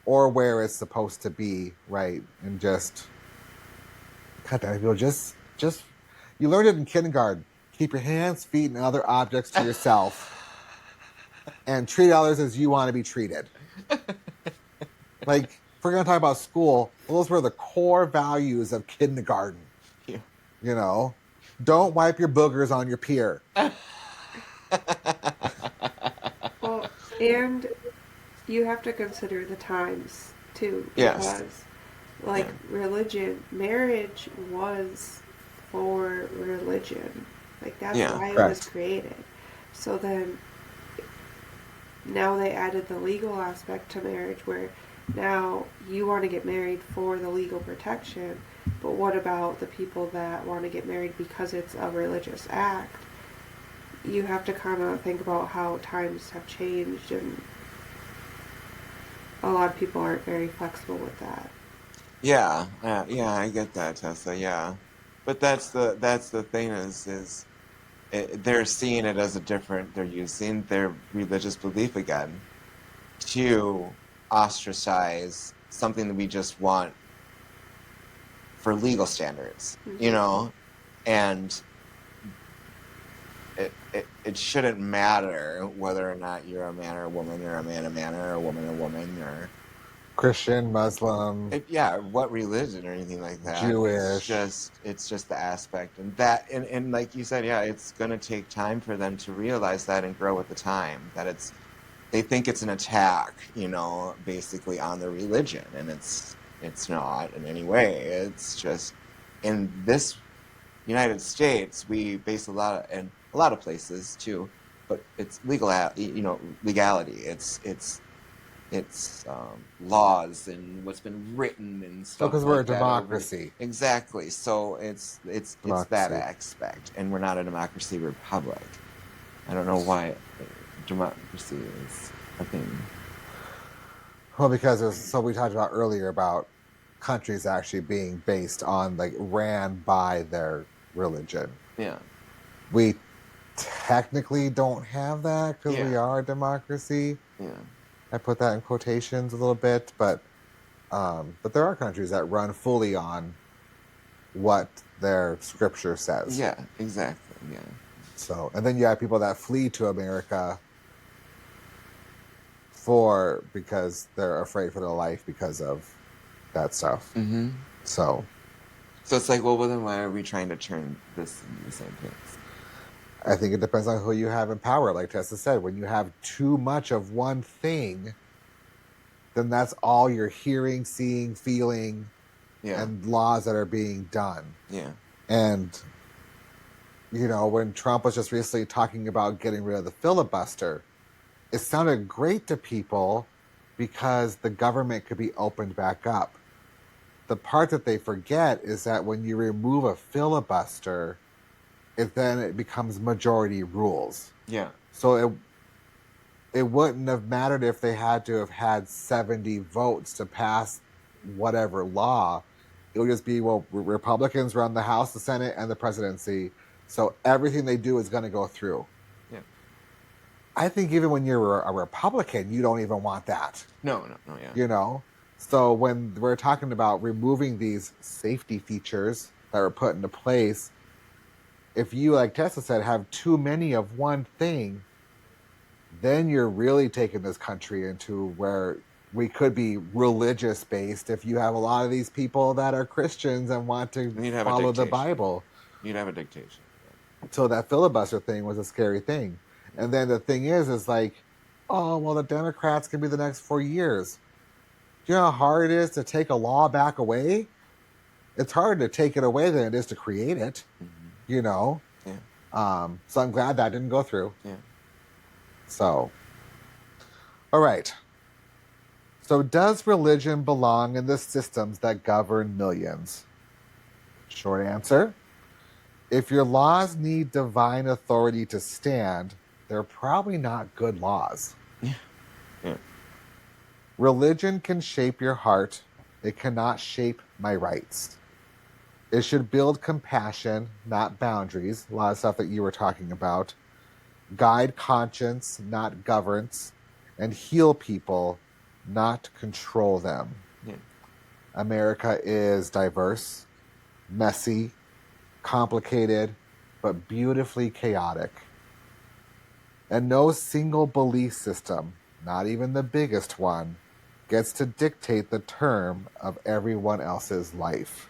or where it's supposed to be, right? And just, God damn it, just, you learned it in kindergarten. Keep your hands, feet, and other objects to yourself. And treat others as you want to be treated. Like, if we're going to talk about school, those were the core values of kindergarten. Yeah. Don't wipe your boogers on your peer. Well, and you have to consider the times, too. Because, religion, marriage was for religion. Like, that's why it was created. So then, now they added the legal aspect to marriage, where now you want to get married for the legal protection, but what about the people that want to get married because it's a religious act? You have to kind of think about how times have changed, and a lot of people aren't very flexible with that. Yeah, I get that, Tessa. Yeah, but that's the thing is they're seeing it as they're using their religious belief again to ostracize something that we just want for legal standards, you know, and it shouldn't matter whether or not you're a man or a woman, or a man or a woman or Christian, Muslim, what religion or anything like that. Jewish. It's just the aspect, and like you said, it's going to take time for them to realize that and grow with the time. That they think it's an attack, you know, basically on their religion, and it's not in any way. It's just in this United States, we base and a lot of places too, but it's legality. It's laws and what's been written and stuff. Because we're a democracy. Exactly. So it's that aspect, and we're not a democracy republic. I don't know why democracy is a thing. Well, because we talked about earlier about countries actually being based on, like, ran by their religion. Yeah. We technically don't have that because we are a democracy. Yeah. I put that in quotations a little bit, but there are countries that run fully on what their scripture says. Yeah, exactly. Yeah. So, and then you have people that flee to America because they're afraid for their life because of that stuff. Mm-hmm. So it's like, well, then why are we trying to turn this into the same place? I think it depends on who you have in power. Like Tessa said, when you have too much of one thing, then that's all you're hearing, seeing, feeling, and laws that are being done. Yeah. And, you know, when Trump was just recently talking about getting rid of the filibuster, it sounded great to people because the government could be opened back up. The part that they forget is that when you remove a filibuster, it becomes majority rules. Yeah. So it wouldn't have mattered if they had to have had 70 votes to pass whatever law. It would just be, well, Republicans run the House, the Senate, and the presidency, so everything they do is going to go through. Yeah. I think even when you're a Republican, you don't even want that. No, yeah. You know? So when we're talking about removing these safety features that were put into place, if you, like Tessa said, have too many of one thing, then you're really taking this country into where we could be religious based if you have a lot of these people that are Christians and want to follow the Bible. You'd have a dictation. Yeah. So that filibuster thing was a scary thing. And then the thing is like, oh, well, the Democrats can be the next 4 years. Do you know how hard it is to take a law back away? It's harder to take it away than it is to create it. Mm-hmm. You know? Yeah. So I'm glad that didn't go through. Yeah. So, all right. So does religion belong in the systems that govern millions? Short answer. If your laws need divine authority to stand, they're probably not good laws. Yeah. Yeah. Religion can shape your heart. It cannot shape my rights. It should build compassion, not boundaries. A lot of stuff that you were talking about. Guide conscience, not governance. And heal people, not control them. Yeah. America is diverse, messy, complicated, but beautifully chaotic. And no single belief system, not even the biggest one, gets to dictate the term of everyone else's life.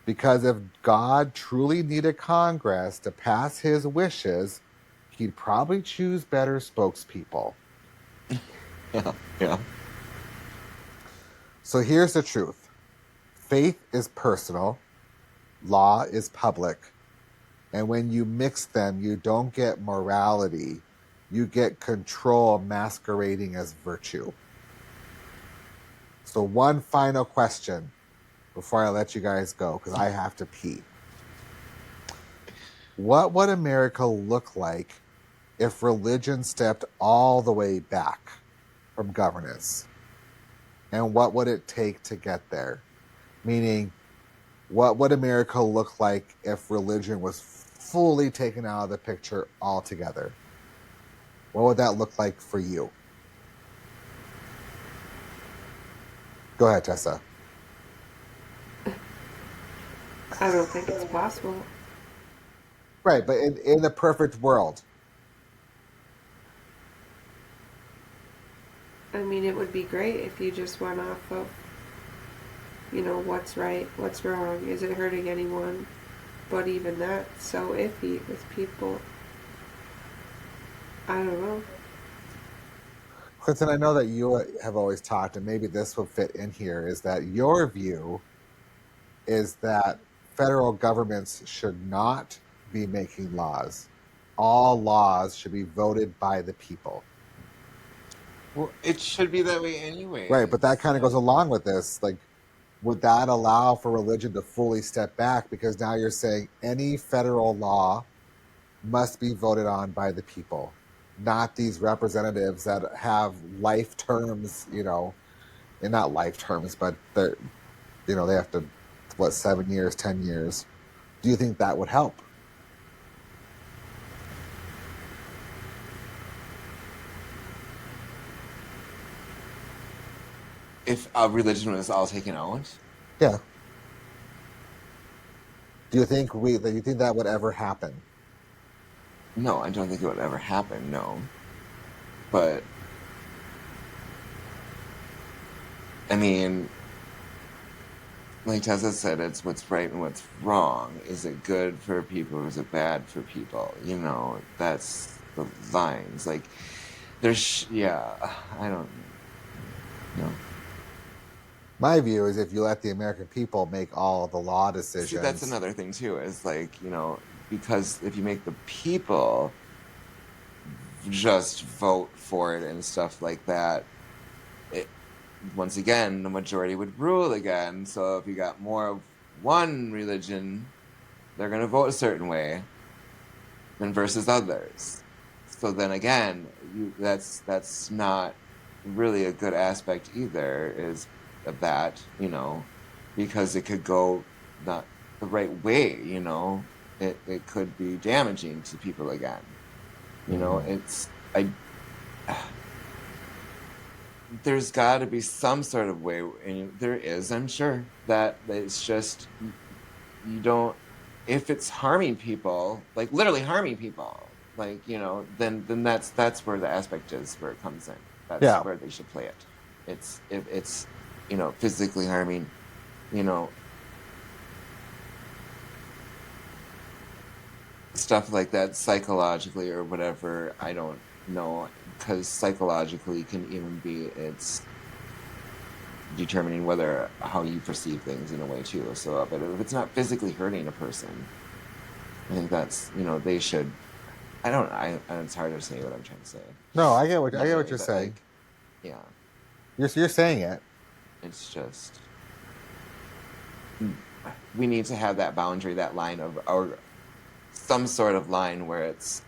Because if God truly needed Congress to pass his wishes, he'd probably choose better spokespeople. Yeah. So here's the truth. Faith is personal. Law is public. And when you mix them, you don't get morality. You get control masquerading as virtue. So one final question before I let you guys go, because I have to pee. What would America look like if religion stepped all the way back from governance? And what would it take to get there? Meaning, what would America look like if religion was fully taken out of the picture altogether? What would that look like for you? Go ahead, Tessa. I don't think it's possible. Right, but in a perfect world. I mean, it would be great if you just went off of, what's right, what's wrong, is it hurting anyone? But even that's so iffy with people. I don't know. Clinton, I know that you have always talked, and maybe this will fit in here, is that your view is that federal governments should not be making laws. All laws should be voted by the people. Well, it should be that way anyway. Right, but that kind of goes along with this. Like, would that allow for religion to fully step back? Because now you're saying any federal law must be voted on by the people, not these representatives that have life terms, and not life terms, but they're, they have to, 7 years, 10 years. Do you think that would help? If a religion was all taken out? Yeah. Do you think that would ever happen? No, I don't think it would ever happen, no. But, I mean, like Tessa said, it's what's right and what's wrong. Is it good for people or is it bad for people? That's the lines. Like, I don't know. My view is if you let the American people make all the law decisions. See, that's another thing too, is like, because if you make the people just vote for it and stuff like that, once again, the majority would rule again. So if you got more of one religion, they're going to vote a certain way than versus others. So then again, that's not really a good aspect either, is of that, because it could go not the right way, it could be damaging to people again. There's got to be some sort of way, and there is, I'm sure, that it's just, you don't, if it's harming people, like literally harming people, like, then that's where the aspect is, where it comes in. That's where they should play it. If it's, physically harming, stuff like that, psychologically or whatever, I don't know, because psychologically can even be, it's determining how you perceive things in a way too. So, but if it's not physically hurting a person, I think that's, they should, it's hard to say what I'm trying to say. No, I get what you're saying. Yeah. You're saying it. It's just, we need to have that boundary, that line or some sort of line where it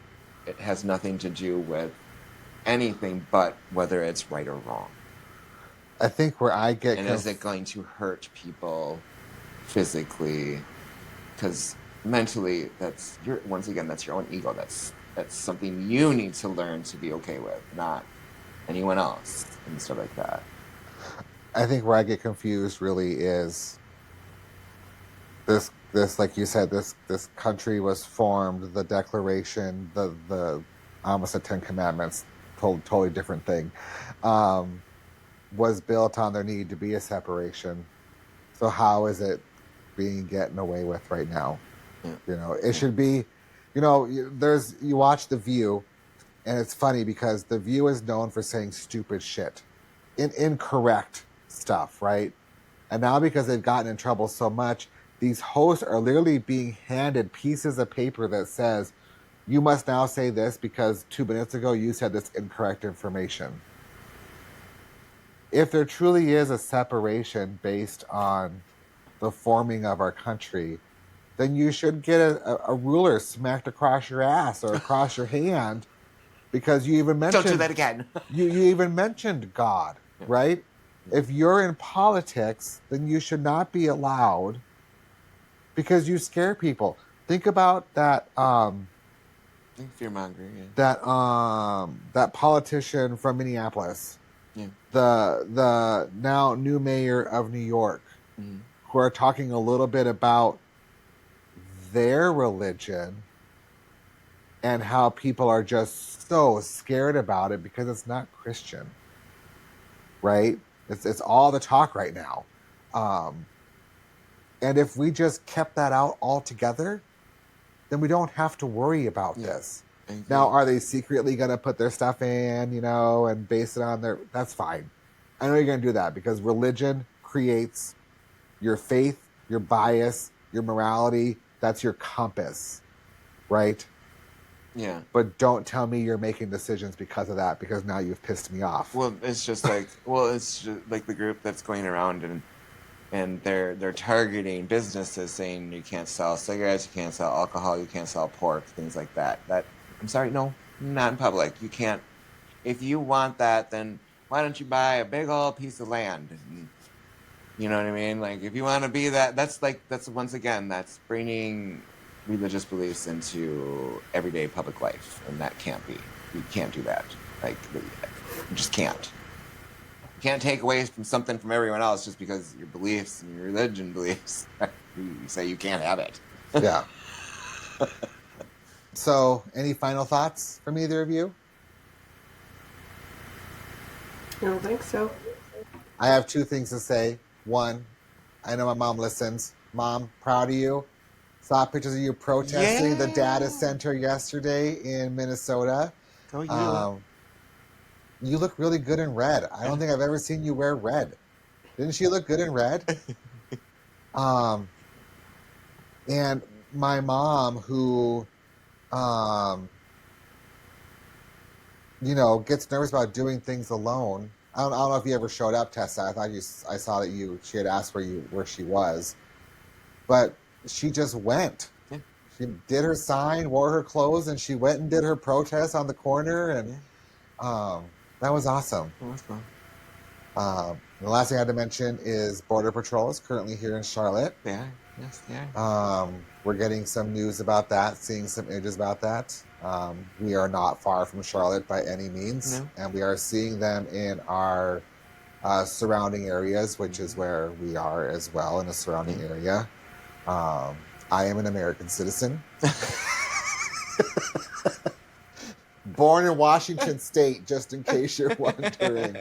has nothing to do with anything but whether it's right or wrong. I think where I get... And is it going to hurt people physically? Because mentally, that's your own ego. That's something you need to learn to be okay with, not anyone else and stuff like that. I think where I get confused really is this, like you said, this country was formed, the Declaration, the almost the 10 Commandments, totally different thing, was built on their need to be a separation. So how is it being gotten away with right now? Yeah. It should be, you watch The View, and it's funny because The View is known for saying stupid shit, incorrect stuff, right? And now because they've gotten in trouble so much, these hosts are literally being handed pieces of paper that says, you must now say this because 2 minutes ago you said this incorrect information. If there truly is a separation based on the forming of our country, then you should get a ruler smacked across your ass or across your hand, because you even mentioned... Don't do that again. you even mentioned God, right? If you're in politics, then you should not be allowed, because you scare people. Think about that... fear-mongering, that politician from Minneapolis the now new mayor of New York, who are talking a little bit about their religion and how people are just so scared about it because it's not Christian, right? It's all the talk right now. And if we just kept that out altogether, then we don't have to worry about this. Exactly. Now, are they secretly going to put their stuff in, and base it on their... That's fine. I know you're going to do that because religion creates your faith, your bias, your morality. That's your compass, right? Yeah. But don't tell me you're making decisions because of that, because now you've pissed me off. Well, it's just like, the group that's going around and they're targeting businesses, saying you can't sell cigarettes, you can't sell alcohol, you can't sell pork, things like that. I'm sorry, no, not in public. You can't. If you want that, then why don't you buy a big old piece of land? And, you know what I mean? Like, if you want to be that's once again, that's bringing religious beliefs into everyday public life, and that can't be. You can't do that. Like, you just can't. You can't take away from something from everyone else just because your beliefs and your religion beliefs. You say you can't have it. Yeah. So, any final thoughts from either of you? I don't think so. I have two things to say. One, I know my mom listens. Mom, proud of you. Saw pictures of you protesting the data center yesterday in Minnesota. Oh, you. You look really good in red. I don't think I've ever seen you wear red. Didn't she look good in red? And my mom, who, gets nervous about doing things alone. I don't know if you ever showed up, Tessa. I saw that she had asked where she was, but she just went. Yeah. She did her sign, wore her clothes, and she went and did her protest on the corner, and that was awesome. That was fun. The last thing I had to mention is Border Patrol is currently here in Charlotte. They are. Yes, they are. We're getting some news about that, seeing some images about that. We are not far from Charlotte by any means, and we are seeing them in our surrounding areas, which is where we are as well, in the surrounding area. I am an American citizen. Born in Washington State, just in case you're wondering.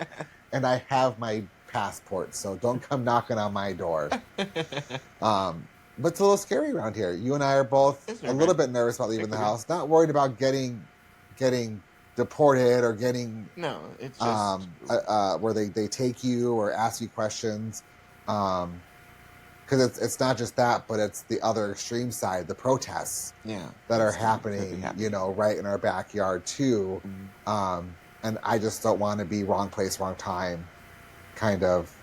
And I have my passport, so don't come knocking on my door. But it's a little scary around here. You and I are both a little bit nervous about leaving the house. Not worried about getting deported or getting it's just where they take you or ask you questions. Because it's not just that, but it's the other extreme side, the protests that are happening, right in our backyard too. And I just don't want to be wrong place, wrong time kind of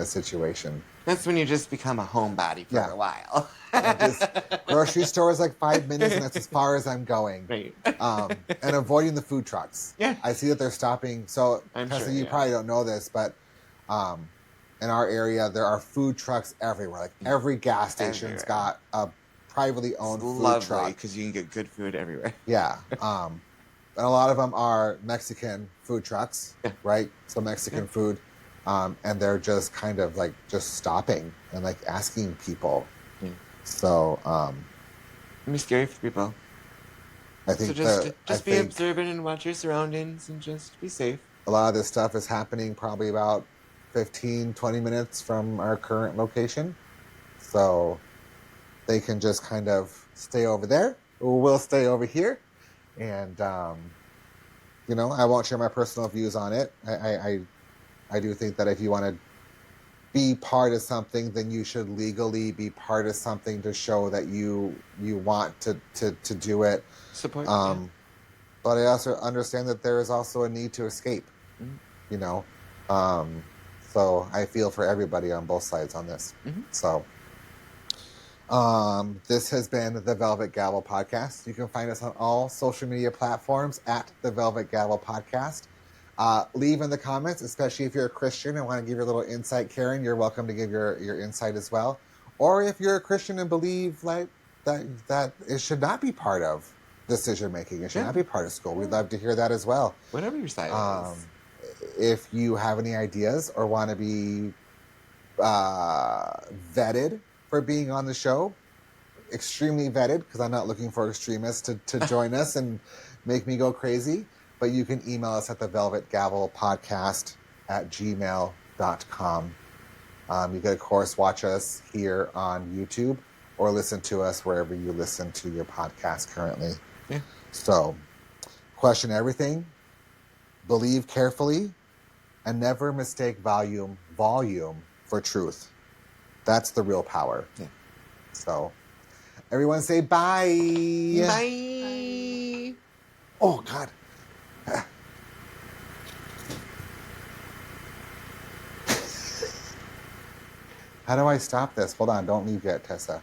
situation. That's when you just become a homebody for a while. Grocery store is like 5 minutes, and that's as far as I'm going. Right. And avoiding the food trucks. Yeah. I see that they're stopping. So, Tessa, you probably don't know this, but in our area, there are food trucks everywhere. Like every gas station's got a privately owned food truck. Because you can get good food everywhere. Yeah. And a lot of them are Mexican food trucks, right? So Mexican food. And they're just kind of like just stopping and like asking people. So, it'd be scary for people. I think so just be observant and watch your surroundings and just be safe. A lot of this stuff is happening probably about 15, 20 minutes from our current location. So they can just kind of stay over there. We'll stay over here. And, I won't share my personal views on it. I do think that if you want to be part of something, then you should legally be part of something to show that you want to do it. Support. But I also understand that there is also a need to escape. So I feel for everybody on both sides on this. So this has been the Velvet Gavel Podcast. You can find us on all social media platforms at the Velvet Gavel Podcast. Leave in the comments, especially if you're a Christian and want to give your little insight, Karen. You're welcome to give your insight as well. Or if you're a Christian and believe like that it should not be part of decision making, it should not be part of school. We'd love to hear that as well. Whatever your side is. if you have any ideas or want to be vetted for being on the show, extremely vetted, because I'm not looking for extremists to join us and make me go crazy, but you can email us at the Velvet Gavel podcast at gmail.com. You can, of course, watch us here on YouTube or listen to us wherever you listen to your podcast currently. Yeah. So, question everything, believe carefully, and never mistake volume for truth. That's the real power. Yeah. So, everyone say bye. Bye. Oh, God. How do I stop this? Hold on. Don't leave yet, Tessa.